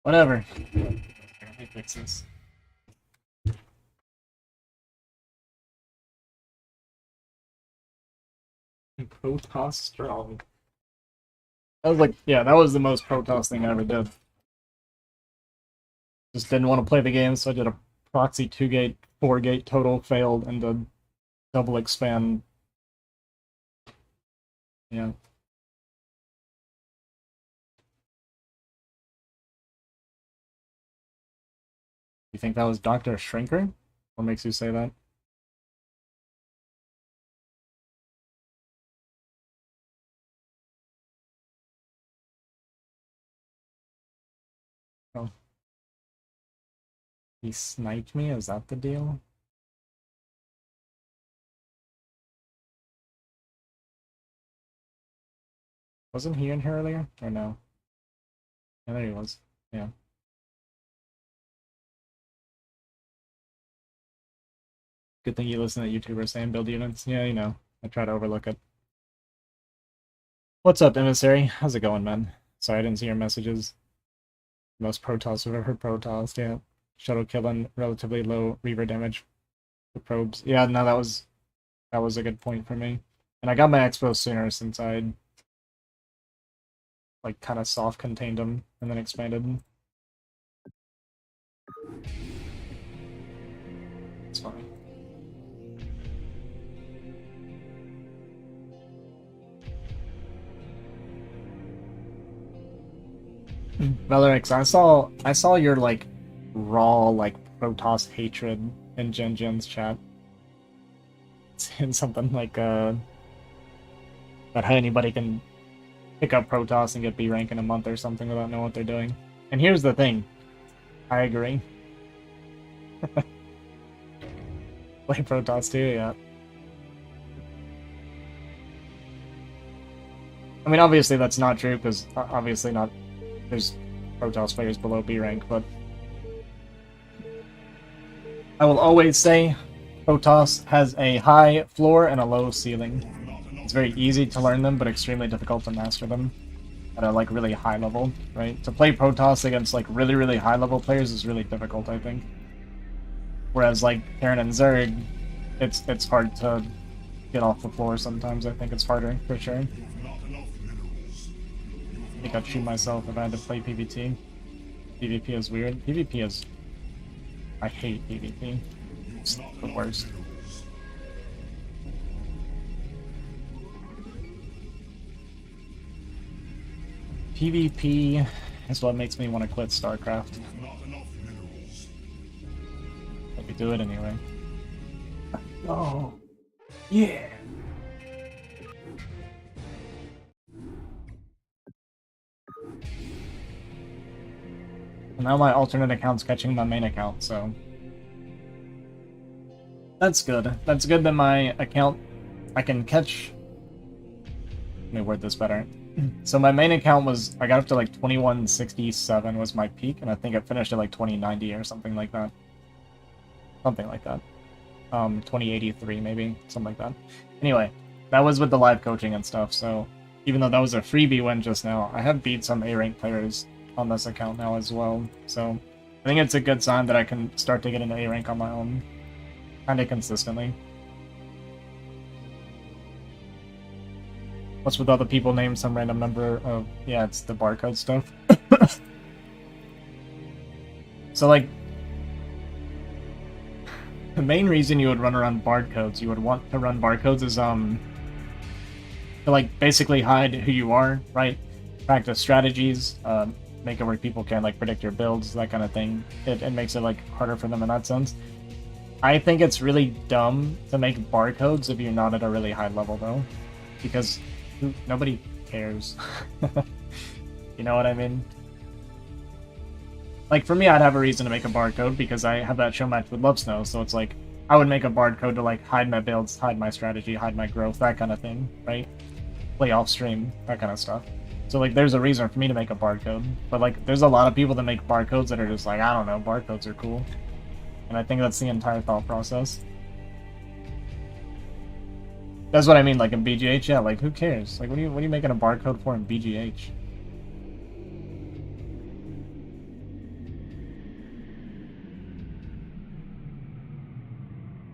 Whatever. Let me fix this. Protoss strong. That was like, yeah, that was the most Protoss thing I ever did. Just didn't want to play the game, so I did a proxy 2-gate, 4-gate total, failed, and the double expand. Yeah. You think that was Dr. Shrinker? What makes you say that? Oh. He sniped me? Is that the deal? Wasn't he in here earlier? Or no? Yeah, there he was. Yeah. Good thing you listen to YouTubers saying build units. Yeah, you know. I try to overlook it. What's up, Emissary? How's it going, man? Sorry, I didn't see your messages. Most Protoss I've ever heard Protoss, yeah. Shuttle killing, relatively low Reaver damage for probes. Yeah, no, that was a good point for me. And I got my expos sooner since I'd like kind of soft contained them and then expanded them. It's fine. Valerix, I saw your like raw like Protoss hatred in Jin's chat. It's in something like that how anybody can pick up Protoss and get B rank in a month or something without knowing what they're doing. And here's the thing. I agree. Play Protoss too, yeah. I mean, obviously that's not true, because obviously not. There's Protoss players below B rank, but I will always say Protoss has a high floor and a low ceiling. It's very easy to learn them, but extremely difficult to master them. at a like really high level, right? To play Protoss against like really high level players is really difficult, I think. Whereas like Terran and Zerg, it's hard to get off the floor sometimes. I think it's harder for sure. I think I'd shoot myself if I had to play PvT. PvP is weird. PvP is... I hate PvP. It's the worst. PvP is what makes me want to quit StarCraft. But we do it anyway. Oh, yeah! And now my alternate account's catching my main account, so... That's good. That's good that my account... I can catch... Let me word this better. So my main account was... I got up to like 2167 was my peak, and I think it finished at like 2090 or something like that. Something like that. 2083 maybe, something like that. Anyway, that was with the live coaching and stuff, so... Even though that was a freebie win just now, I have beat some A-rank players on this account now as well, so I think it's a good sign that I can start to get an A rank on my own, kinda consistently. What's with all the people named some random number of... Yeah, it's the barcode stuff. So like, the main reason you would run around barcodes, you would want to run barcodes is to like basically hide who you are, right? Practice strategies, make it where people can like predict your builds, that kind of thing. It makes it like harder for them in that sense. I think it's really dumb to make barcodes if you're not at a really high level though, because nobody cares. You know what I mean? Like for me, I'd have a reason to make a barcode because I have that show match with Love Snow, so it's like I would make a barcode to like hide my builds, hide my strategy, hide my growth, that kind of thing, right? Play off stream, that kind of stuff. So, like, there's a reason for me to make a barcode. But, like, there's a lot of people that make barcodes that are just like, I don't know, barcodes are cool. And I think that's the entire thought process. That's what I mean, like, in BGH, yeah, like, who cares? Like, what are you making a barcode for in BGH?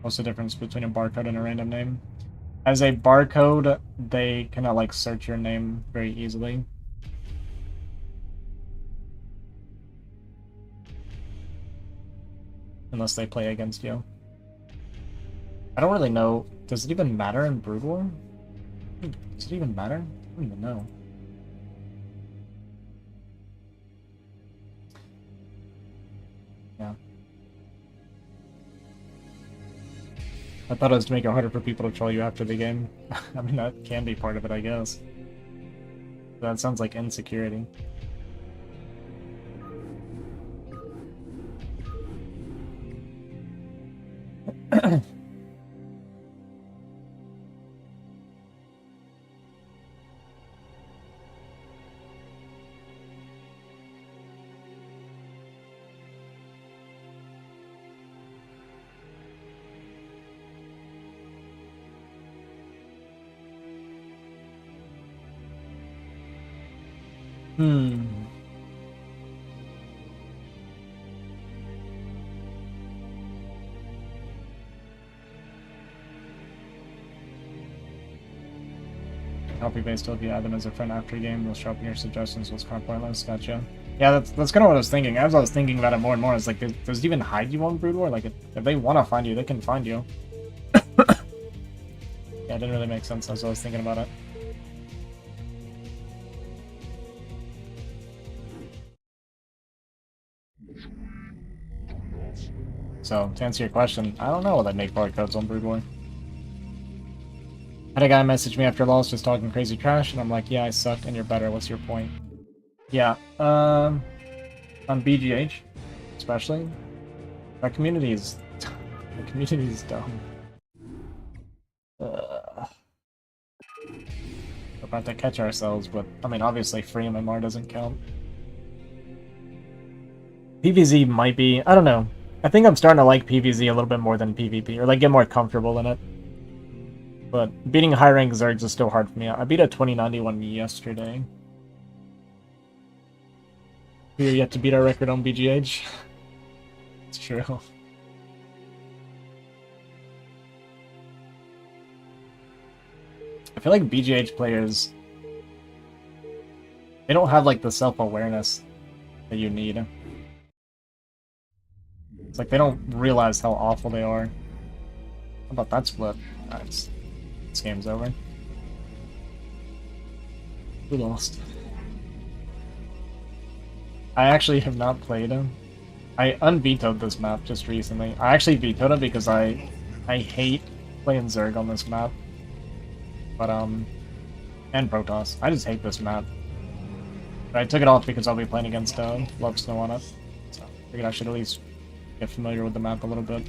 What's the difference between a barcode and a random name? As a barcode, they cannot like search your name very easily. Unless they play against you. I don't really know. Does it even matter in Brood War? Does it even matter? I don't even know. Yeah. I thought it was to make it harder for people to troll you after the game. I mean, that can be part of it, I guess. But that sounds like insecurity. Copy-paste if you add them as a friend after a game, they'll show up in your suggestions, was kind of pointless. Gotcha. Yeah, that's kind of what I was thinking. As I was thinking about it more and more, it's like, does it even hide you on Brood War? Like, if they want to find you, they can find you. Yeah, it didn't really make sense as I was thinking about it. So, to answer your question, I don't know what I'd make barcodes on Brood War. Had a guy message me after loss just talking crazy trash, and I'm like, yeah, I suck, and you're better, what's your point? Yeah, on BGH, especially, that community is... the community is dumb. We're about to catch ourselves, but, I mean, obviously free MMR doesn't count. PvZ might be... I don't know. I think I'm starting to like PvZ a little bit more than PvP, or like get more comfortable in it. But beating high rank Zergs is still hard for me. I beat a 2091 yesterday. We are yet to beat our record on BGH. It's true. I feel like BGH players, they don't have like the self-awareness that you need. It's like they don't realize how awful they are. How about that split? Nice. This game's over. We lost. I actually have not played him. I unvetoed this map just recently. I actually vetoed it because I hate playing Zerg on this map. But and Protoss. I just hate this map. But I took it off because I'll be playing against Love Snow on it. So I figured I should at least get familiar with the map a little bit.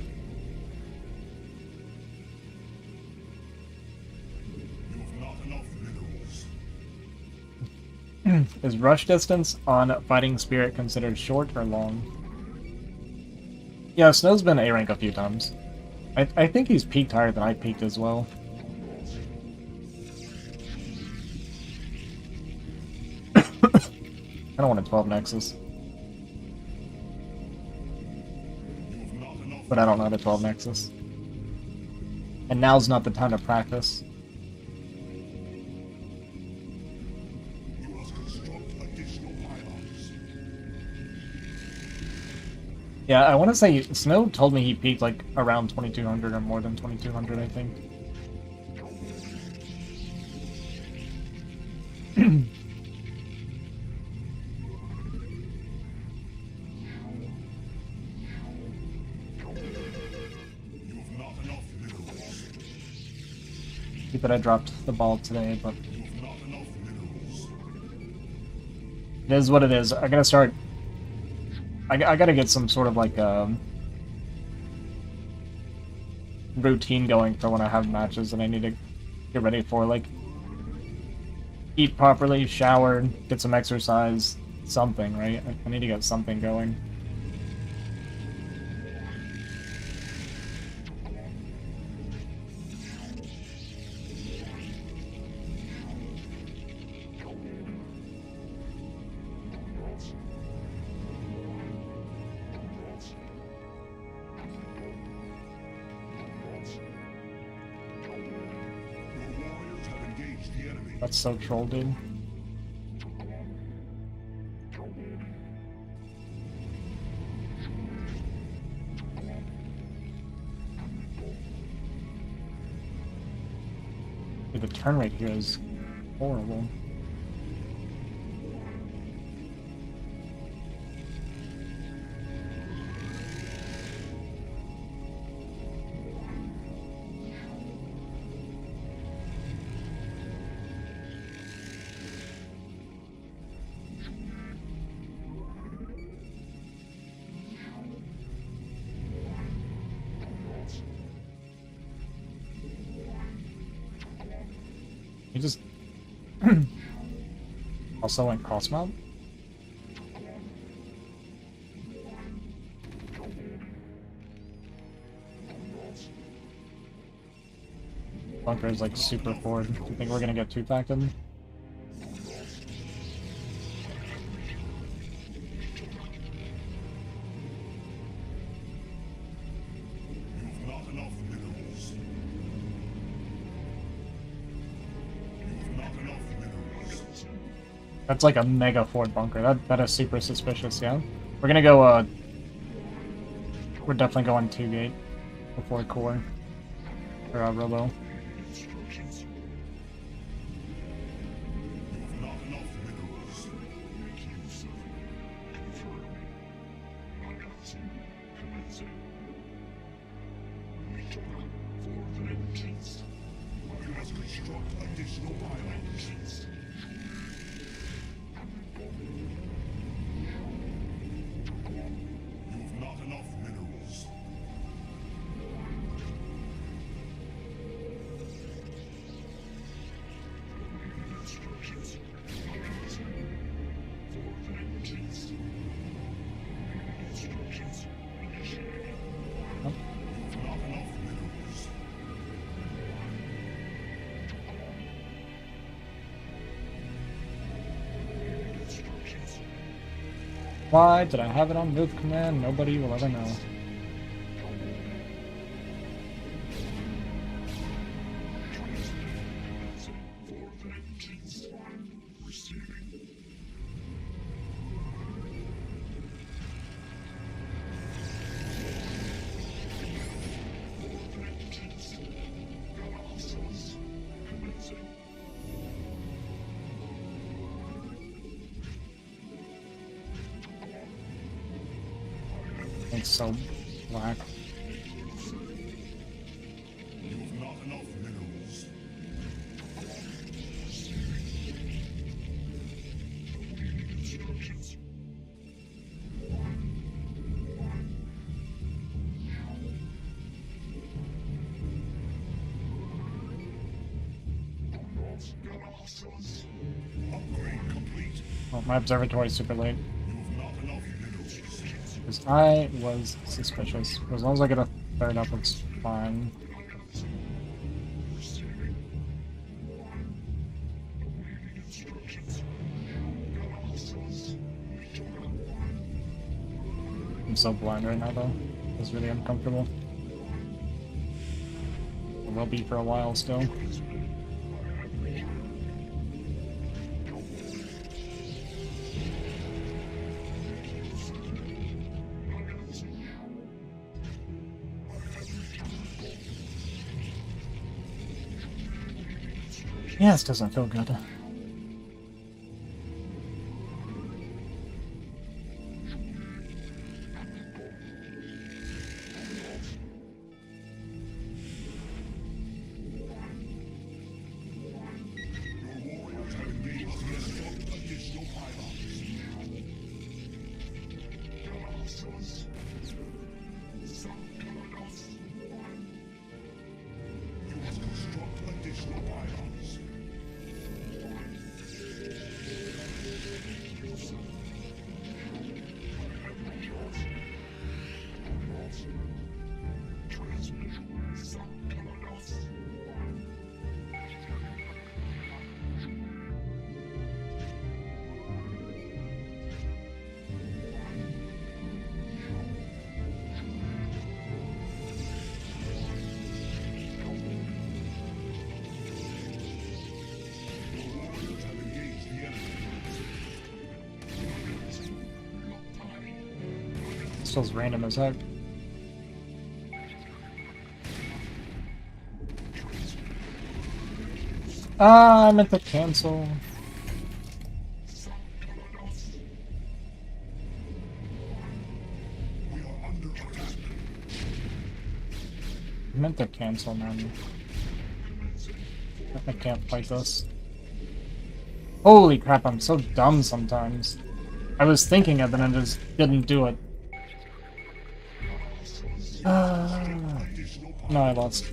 Is rush distance on Fighting Spirit considered short or long? Yeah, Snow's been A rank a few times. I think he's peaked higher than I peaked as well. I don't want a 12 Nexus. But I don't know the 12 Nexus. And now's not the time to practice. Yeah, I want to say Snow told me he peaked like around 2200 or more than 2200, I think. Keep that I dropped the ball today, but it is what it is. I gotta start. I gotta get some sort of like routine going for when I have matches, and I need to get ready for, like, eat properly, shower, get some exercise, something, right? I need to get something going. That's so troll, dude. Dude, the turn rate here is horrible. He just also went cross mount. Bunker is like super forward. Do you think we're gonna get two-packed him? That's like a mega forward bunker. That is super suspicious, yeah. We're gonna go, we're definitely going 2-gate before core. Or, Robo. Why did I have it on move command? Nobody will ever know. It's so black. You've not enough minerals. Instructions. Upgrade complete. Well, my observatory is super late. You've not enough minerals. Because I was suspicious. As long as I get a third up, it's fine. I'm so blind right now, though. It's really uncomfortable. It will be for a while still. Yeah, this doesn't feel good. This feels random as heck. Ah, I meant to cancel. I meant to cancel, man. I can't fight this. Holy crap, I'm so dumb sometimes. I was thinking it, then I just didn't do it. No, I lost.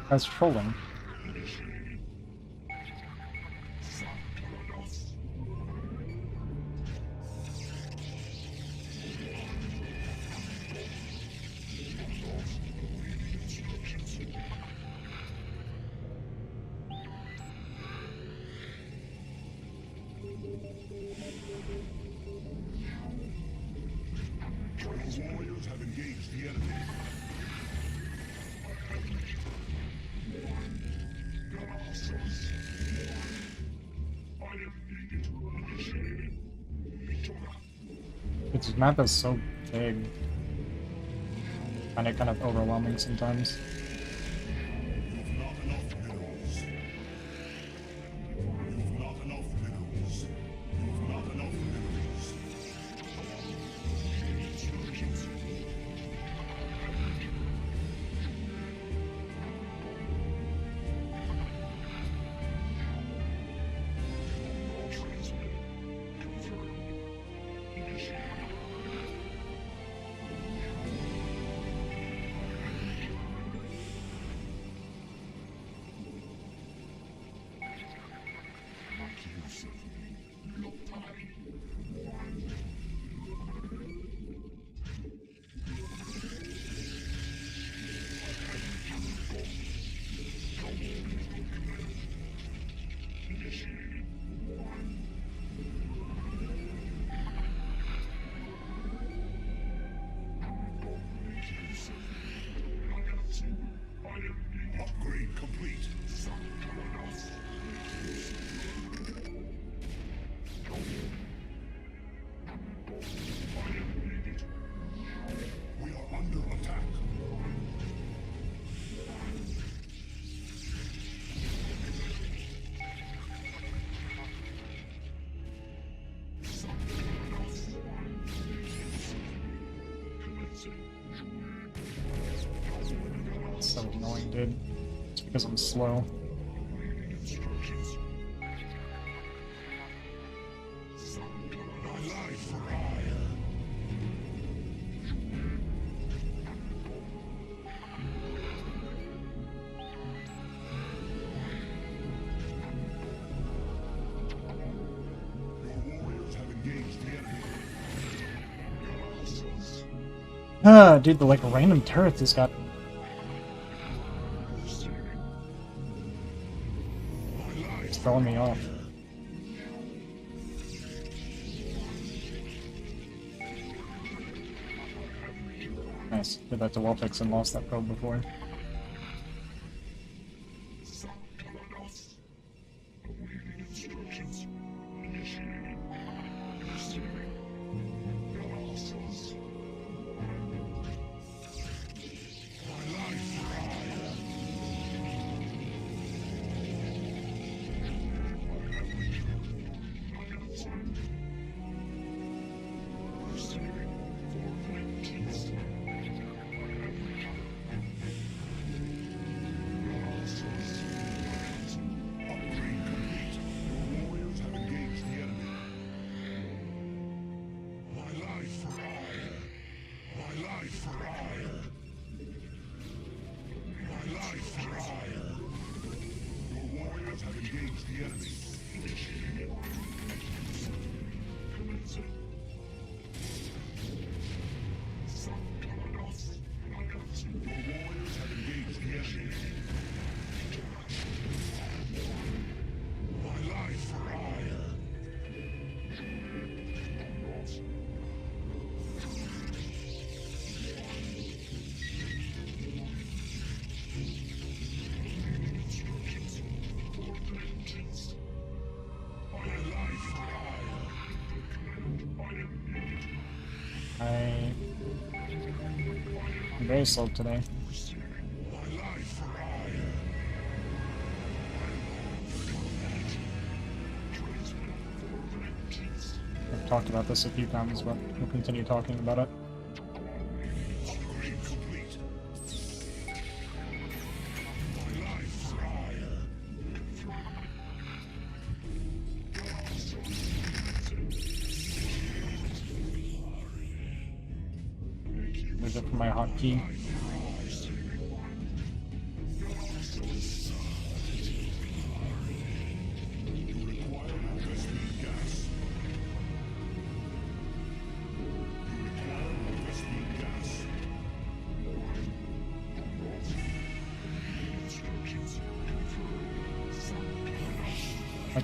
That's trolling. Warriors have engaged the enemy. This map is so big. Find it kind of overwhelming sometimes. Transmitted. It's so annoying, dude. It's because I'm slow. Ah, dude, the like random turret just got. It's throwing me off. Nice. Did that to wall fix and lost that probe before. I'm very slow today. I've talked about this a few times, but we'll continue talking about it. Move it for my hotkey.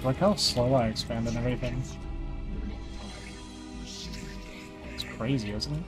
Like how slow I expand and everything. It's crazy, isn't it?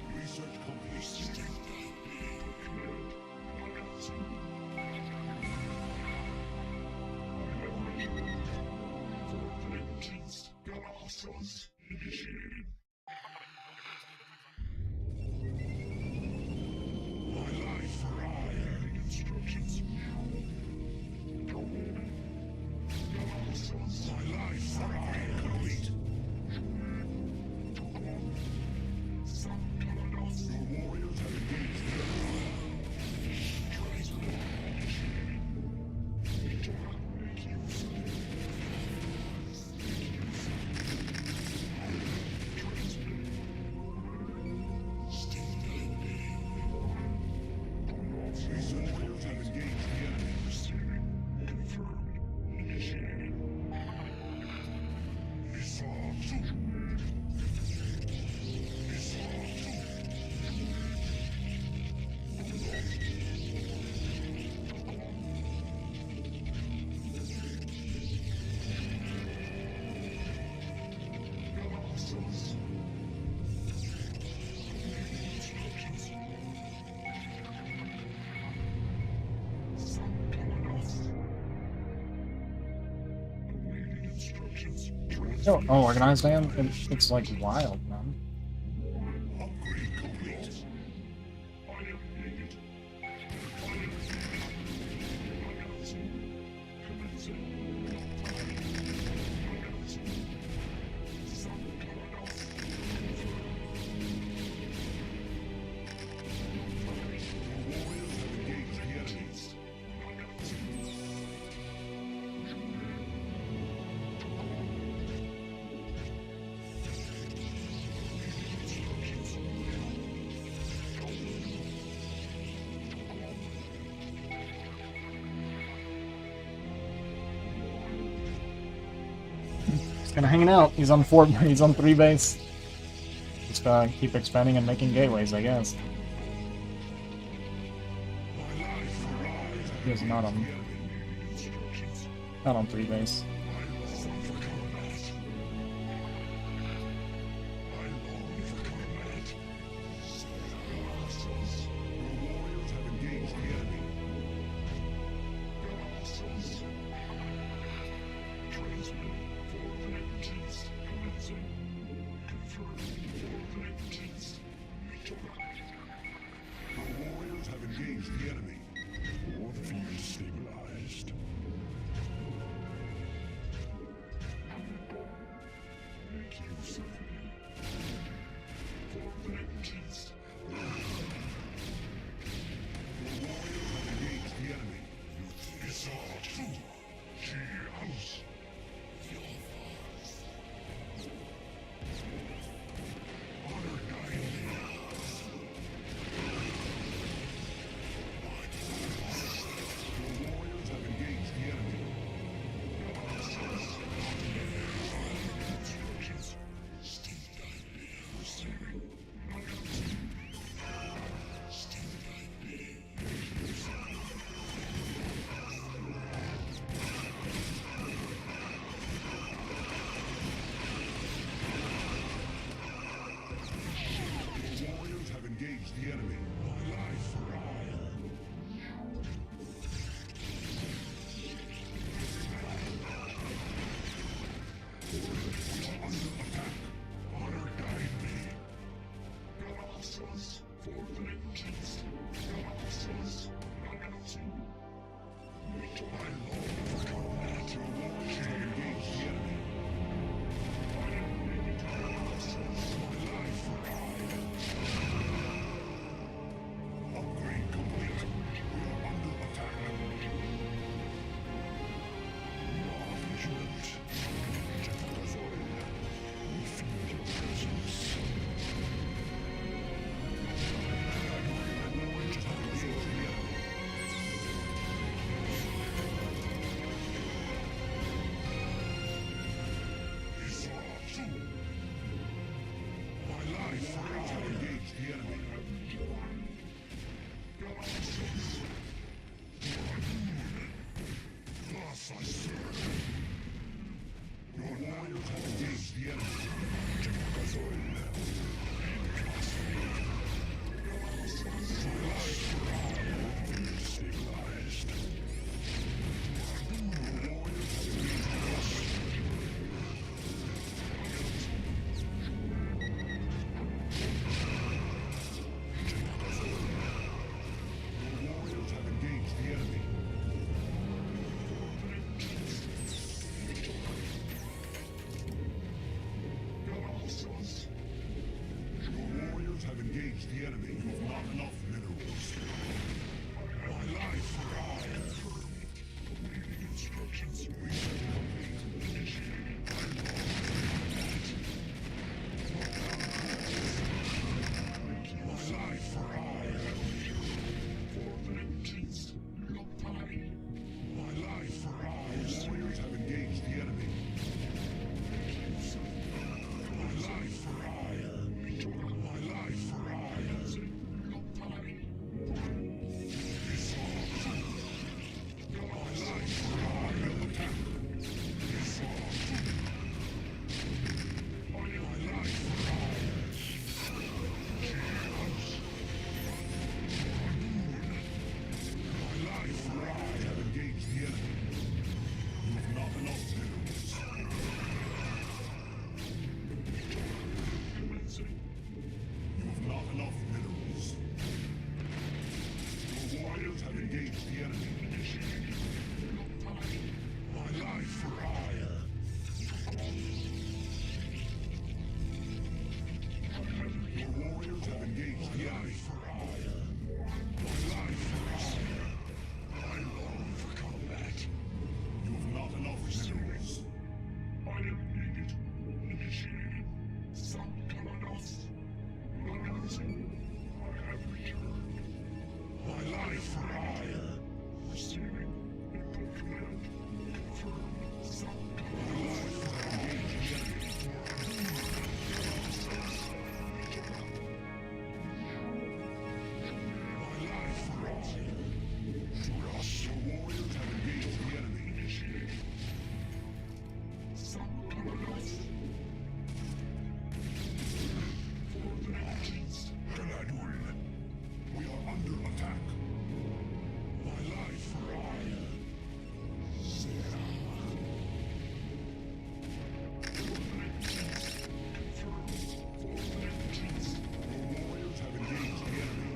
So organized I am. It's like wild, man. kind of hanging out. He's on 4. He's on 3 base. Just gotta keep expanding and making gateways, I guess. He is not on 3 base. Rush. Your warriors have engaged the enemy. Grenadier. We are under attack. My life for hire. Sarah. Your warriors have engaged the enemy.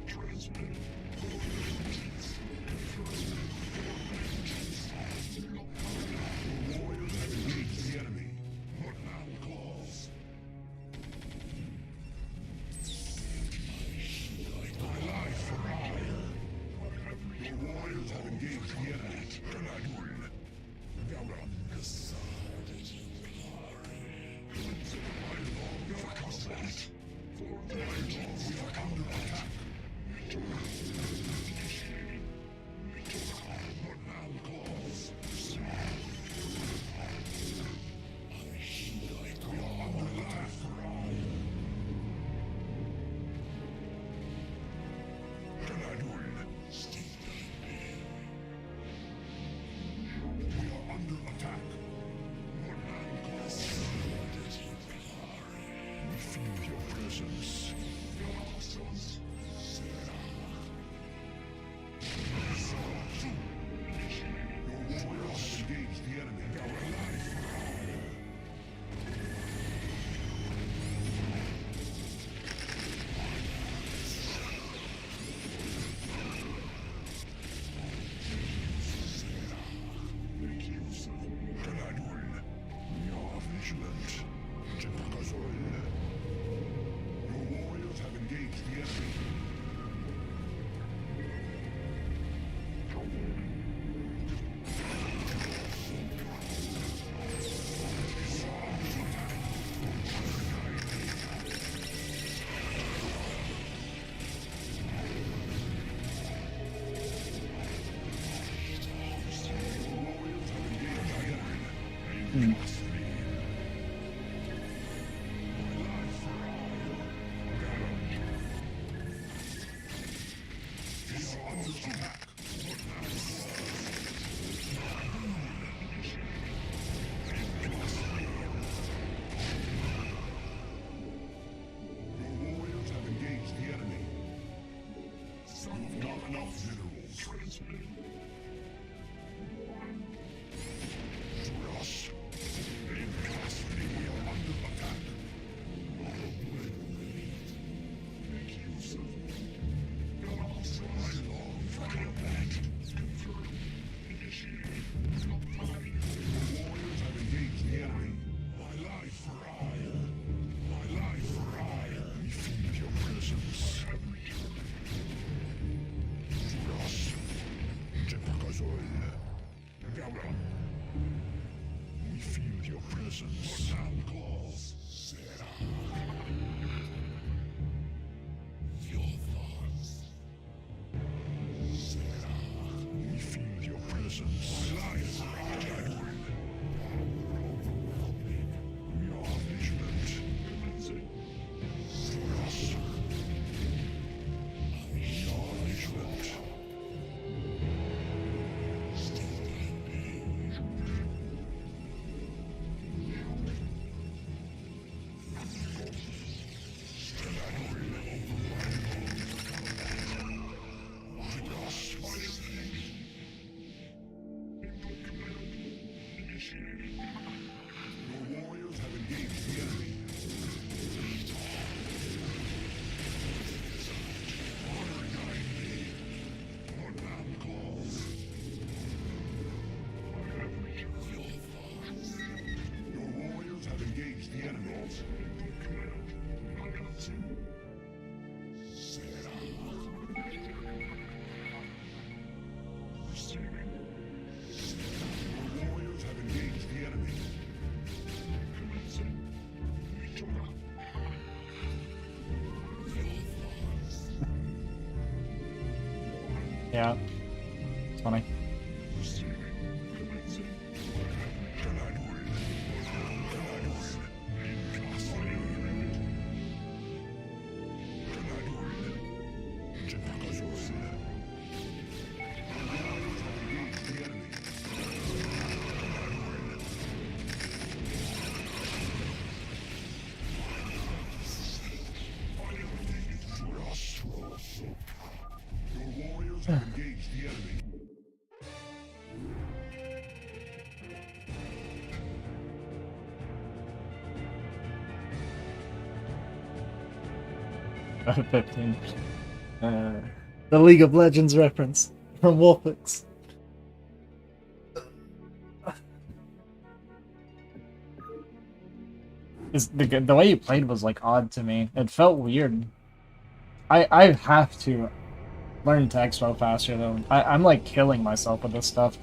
Transmitting. Your warriors have engaged the enemy. What now calls? My life for hire. Your warriors have engaged the enemy. Grenadier. Gauram. We are under attack. What now calls? We are under attack. Grenadier. We are under attack. What now calls? We feel your presence. Your warriors have engaged the enemy. Our life. Grenadier. We are vigilant. Jepakazol. Your warriors have engaged the enemy. We feel your presence. What now calls? Sarah. Your thoughts. Sarah. We feel your presence. Life. We are vigilant. Sarah. We are vigilant. Your warriors have engaged the enemy. Honor guide me. What now calls? Your warriors have engaged the enemy. Sarah. Your warriors have engaged the enemy. Yeah. It's funny. to engage the enemy. 15. The League of Legends reference from Wolfix. The way you played was like odd to me. It felt weird. I have to learn to expo faster though. I'm like killing myself with this stuff.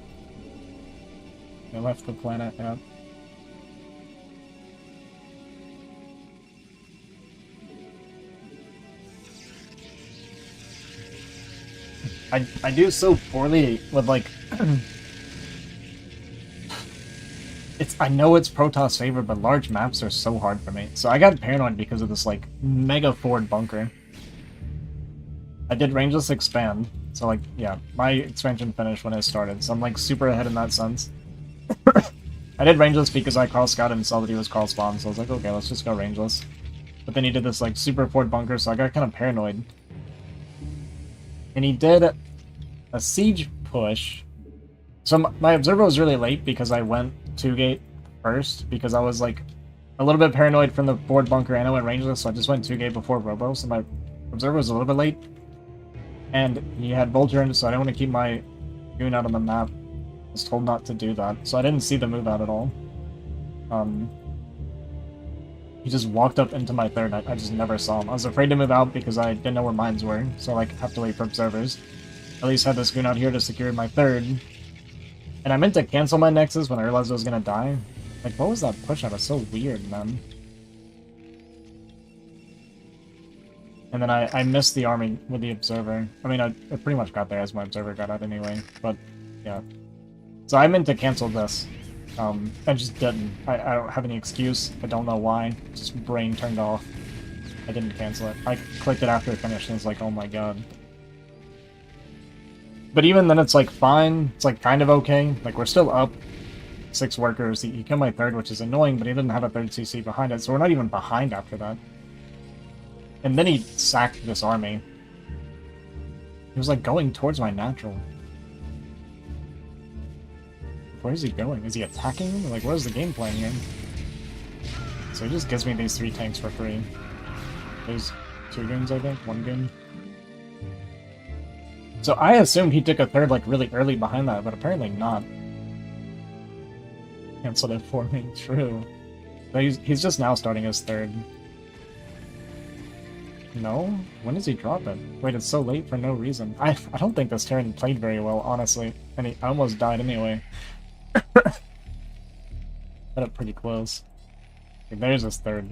I left the planet, yeah. I do so poorly with like I know it's Protoss favorite, but large maps are so hard for me. So I got paranoid because of this like mega forward bunker. I did rangeless expand, so like yeah, my expansion finished when it started, so I'm like super ahead in that sense. I did rangeless because I cross scouted and saw that he was cross spawn, so I was like, okay, let's just go rangeless. But then he did this like super forward bunker, so I got kind of paranoid. And he did a siege push. So my observer was really late because I went 2-gate first, because I was like a little bit paranoid from the forward bunker and I went rangeless, so I just went 2-gate before Robo, so my observer was a little bit late. And he had Vulture, so I didn't want to keep my goon out on the map. I was told not to do that, so I didn't see the move out at all. He just walked up into my third. I just never saw him. I was afraid to move out because I didn't know where mines were, so like have to wait for observers. At least had this goon out here to secure my third. And I meant to cancel my Nexus when I realized I was gonna die. Like, what was that push out? It's so weird, man. And then I missed the army with the observer. I mean, I pretty much got there as my observer got out anyway, but yeah. So I meant to cancel this. I just didn't. I don't have any excuse. I don't know why. Just brain turned off. I didn't cancel it. I clicked it after it finished and it's like, oh my god. But even then it's like fine. It's like kind of okay. Like we're still up 6 workers. He killed my third, which is annoying, but he didn't have a third CC behind it, so we're not even behind after that. And then he sacked this army. He was like going towards my natural. Where is he going? Is he attacking him? Like, what is the game plan here? So he just gives me these 3 tanks for free. There's 2 goons, I think? 1 goon. So I assumed he took a third, like, really early behind that, but apparently not. Canceled it for me. True. But he's just now starting his third. No? When does he drop it? Wait, it's so late for no reason. I don't think this Terran played very well, honestly. And I almost died anyway. Got it pretty close. Okay, there's his third.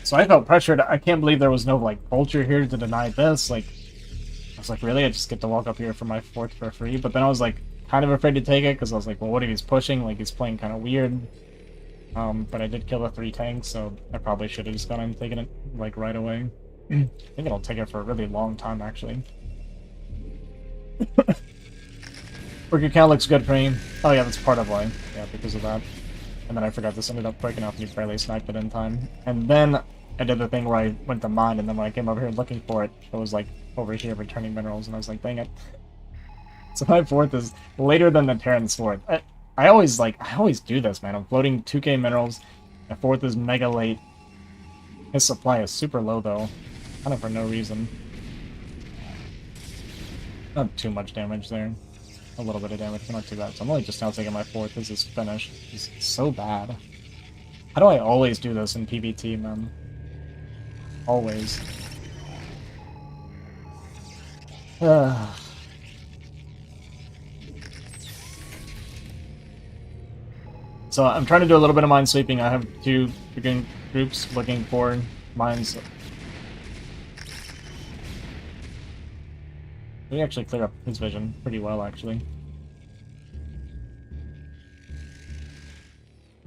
So I felt pressured. I can't believe there was no, like, vulture here to deny this. Like, I was like, really? I just get to walk up here for my 4th for free? But then I was, like, kind of afraid to take it, because I was like, well, what if he's pushing? Like, he's playing kind of weird. But I did kill the 3 tanks, so I probably should have just gone and taken it, like, right away. I think it'll take it for a really long time, actually. Worker count looks good for me. Oh yeah, that's part of why. Yeah, because of that. And then I forgot this ended up quick enough and you barely sniped it in time. And then I did the thing where I went to mine, and then when I came over here looking for it, it was like over here returning minerals, and I was like, dang it. So my 4th is later than the Terran's 4th. I always do this, man. I'm floating 2k minerals. My 4th is mega late. His supply is super low though. Kind of for no reason. Not too much damage there. A little bit of damage, but not too bad. So I'm only just now taking my 4th. This is finished. It's so bad. How do I always do this in PvT, man? Always. So I'm trying to do a little bit of mine sweeping. I have 2 freaking groups looking for mines. We actually clear up his vision pretty well, actually.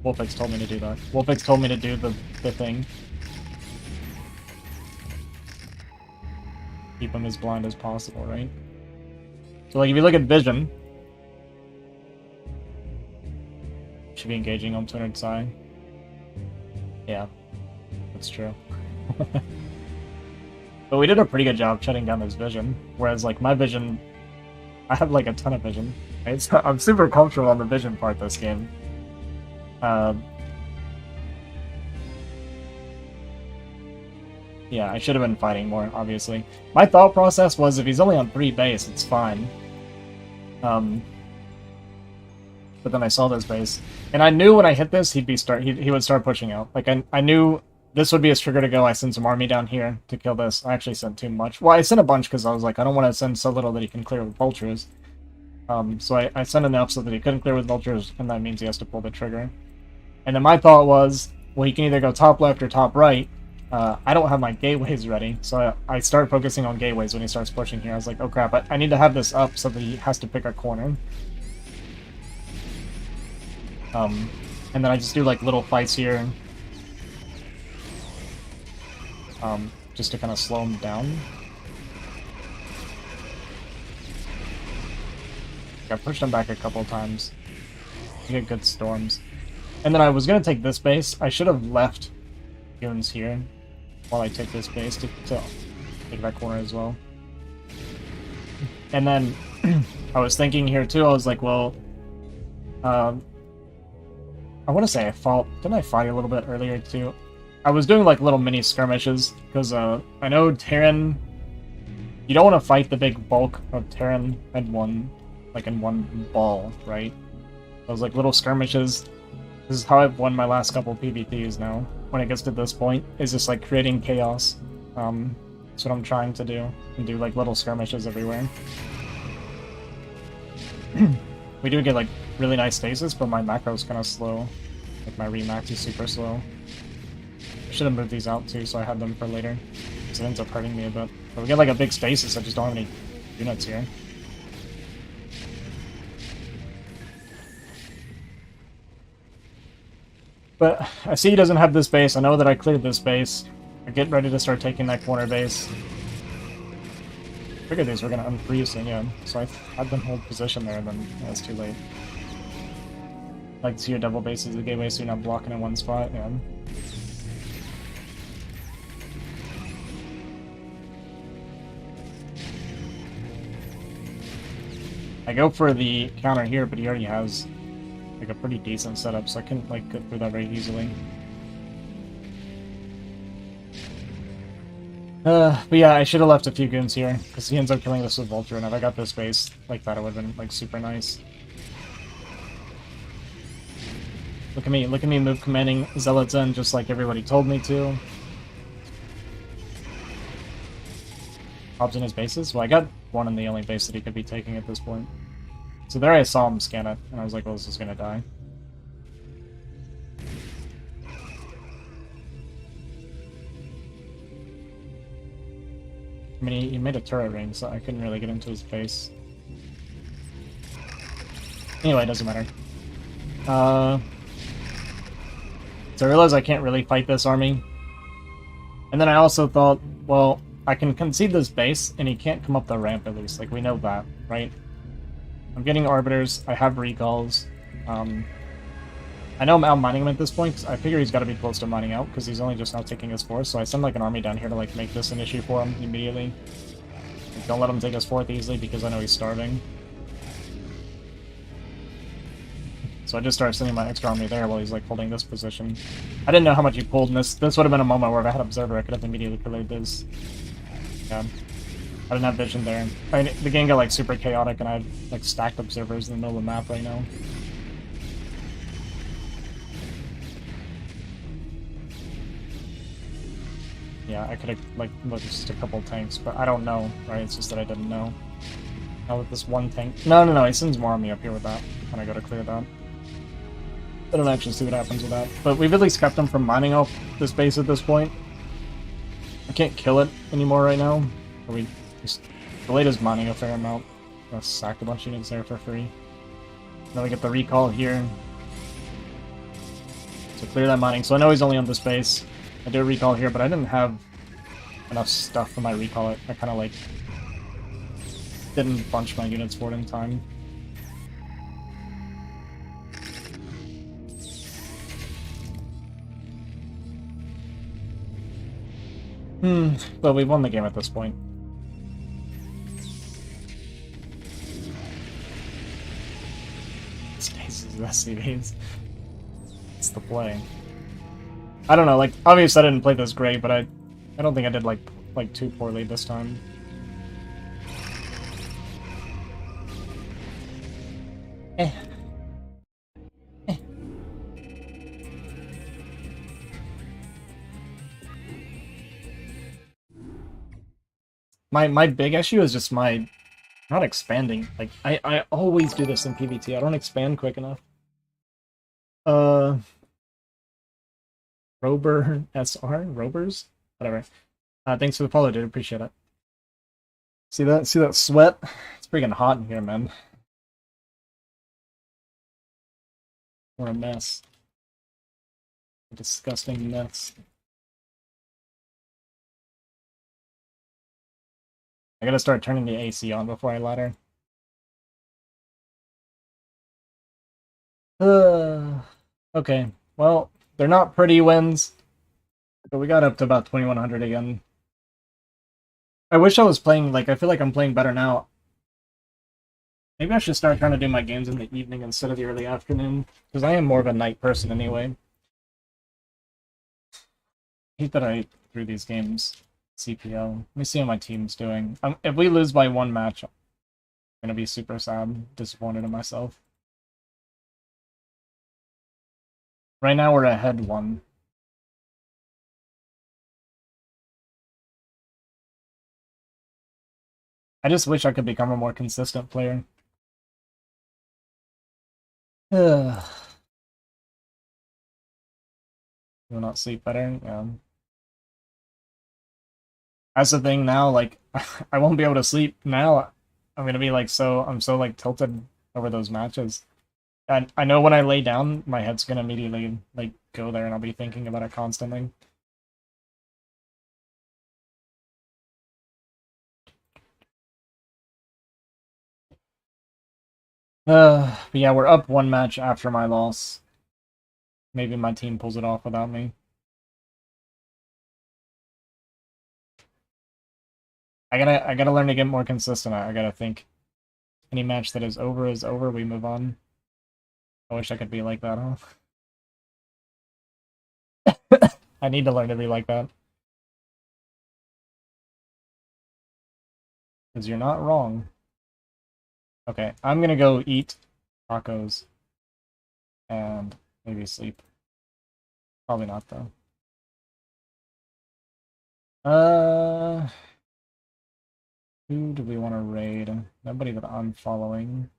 Wolfix told me to do that. Wolfix told me to do the thing. Keep him as blind as possible, right? So, like, if you look at vision, should be engaging on 200 psi. Yeah, that's true. But we did a pretty good job shutting down his vision. Whereas, like, my vision, I have, like, a ton of vision. Right? So I'm super comfortable on the vision part this game. Yeah, I should have been fighting more, obviously. My thought process was if he's only on 3 base, it's fine. But then I saw this base, and I knew when I hit this, he would start pushing out. Like I knew this would be his trigger to go. I sent some army down here to kill this. I actually sent too much. Well, I sent a bunch because I was like, I don't want to send so little that he can clear with vultures. So I sent enough so that he couldn't clear with vultures, and that means he has to pull the trigger. And then my thought was, well, he can either go top left or top right. I don't have my gateways ready, so I start focusing on gateways when he starts pushing here. I was like, oh crap, I need to have this up so that he has to pick a corner. And then I just do like little fights here, just to kind of slow him down. I pushed him back a couple of times to get good storms. And then I was going to take this base. I should have left goons here while I take this base to take that corner as well. And then I was thinking here too, I was like, well, I want to say didn't I fight a little bit earlier too? I was doing like little mini skirmishes, because I know Terran, you don't want to fight the big bulk of Terran in one ball, right? Those like little skirmishes. This is how I've won my last couple PvPs now. When it gets to this point, is just like creating chaos. That's what I'm trying to do, and do like little skirmishes everywhere. We do get like really nice stasis, but my macro's kind of slow. Like my remax is super slow. I should have moved these out too, so I had them for later. So it ends up hurting me a bit. But we get like a big stasis, I just don't have any units here. But I see he doesn't have this base. I know that I cleared this base. I get ready to start taking that corner base. I figured these were going to unfreeze soon, yeah. So I had them hold position there, and then it was too late. I like to see your double bases the gateway so you're not blocking in one spot, yeah. I go for the counter here, but he already has like a pretty decent setup, so I couldn't like go through that very easily. But yeah, I should have left a few goons here, because he ends up killing this with Vulture, and if I got this base like that, it would have been like super nice. Look at me move commanding Zealots in just like everybody told me to. Hops in his bases? Well, I got one in the only base that he could be taking at this point. So there I saw him scan it, and I was like, well, this is gonna die. I mean, he made a turret ring, so I couldn't really get into his base. Anyway, it doesn't matter. So I realized I can't really fight this army. And then I also thought, well, I can concede this base, and he can't come up the ramp at least. Like, we know that, right? I'm getting Arbiters, I have Recalls. I know I'm out mining him at this point, 'cause I figure he's got to be close to mining out, because he's only just now taking his fourth, so I send like an army down here to like make this an issue for him immediately. Like, don't let him take his fourth easily, because I know he's starving. So I just started sending my extra army there while he's like holding this position. I didn't know how much he pulled, and this would have been a moment where if I had Observer, I could have immediately cleared this. Yeah. I didn't have vision there. I mean, the game got like super chaotic, and I had like stacked Observers in the middle of the map right now. Yeah, I could have like looked at just a couple tanks, but I don't know, right? It's just that I didn't know. Now with this one tank. No, he sends more army up here with that when I go to clear that. I don't actually see what happens with that. But we've at least kept him from mining off this base at this point. I can't kill it anymore right now. We just delayed his mining a fair amount. I sacked a bunch of units there for free. Then we get the recall here. So clear that mining. So I know he's only on this base. I did a recall here, but I didn't have enough stuff for my recall. I kind of like didn't bunch my units for it in time. But we won the game at this point. Spaces SCVs. It's the play. I don't know, like, obviously I didn't play this great, but I don't think I did like too poorly this time. Eh. My big issue is just my not expanding. Like I always do this in PvT. I don't expand quick enough. Rober SR? Robers? Whatever. Thanks for the follow, dude. Appreciate it. See that? See that sweat? It's freaking hot in here, man. We're a mess. A disgusting mess. I gotta start turning the AC on before I ladder. Okay. Well, they're not pretty wins, but we got up to about 2100 again. I wish I was playing, like, I feel like I'm playing better now. Maybe I should start trying to do my games in the evening instead of the early afternoon, because I am more of a night person anyway. I hate that I threw these games. CPL. Let me see how my team's doing. If we lose by one match, I'm gonna be super sad, disappointed in myself. Right now we're ahead one. I just wish I could become a more consistent player. Will not sleep better. Yeah. That's the thing now. Like, I won't be able to sleep now. I'm gonna be like I'm so like tilted over those matches. And I know when I lay down, my head's gonna immediately like go there, and I'll be thinking about it constantly. But yeah, we're up one match after my loss. Maybe my team pulls it off without me. I gotta learn to get more consistent. I gotta think. Any match that is over, we move on. I wish I could be like that, huh? I need to learn to be like that. Because you're not wrong. Okay, I'm gonna go eat tacos and maybe sleep. Probably not, though. Who do we want to raid? Nobody that I'm following.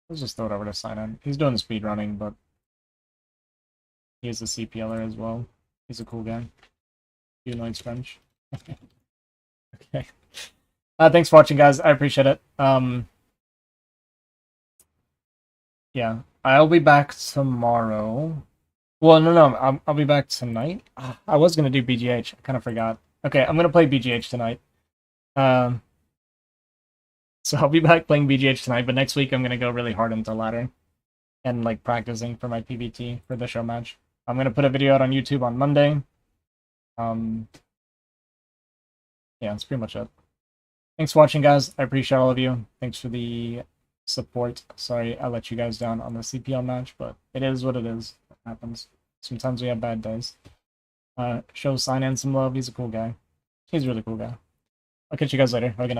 Let's just throw it over to Sign. He's doing speed running, but he is a CPLer as well. He's a cool guy. Humanoids French. Okay. Thanks for watching, guys. I appreciate it. Yeah, I'll be back tomorrow. Well, no, I'll be back tonight. I was gonna do BGH. I kind of forgot. Okay, I'm gonna play BGH tonight. So I'll be back playing BGH tonight, but next week I'm gonna go really hard into ladder and like practicing for my PvT for the show match. I'm gonna put a video out on YouTube on Monday. Yeah, that's pretty much it. Thanks for watching, guys. I appreciate all of you. Thanks for the support. Sorry I let you guys down on the CPL match, but it is what it is. It happens. Sometimes we have bad days. Show Sign some love. He's a cool guy. He's a really cool guy. I'll catch you guys later. Have a good night.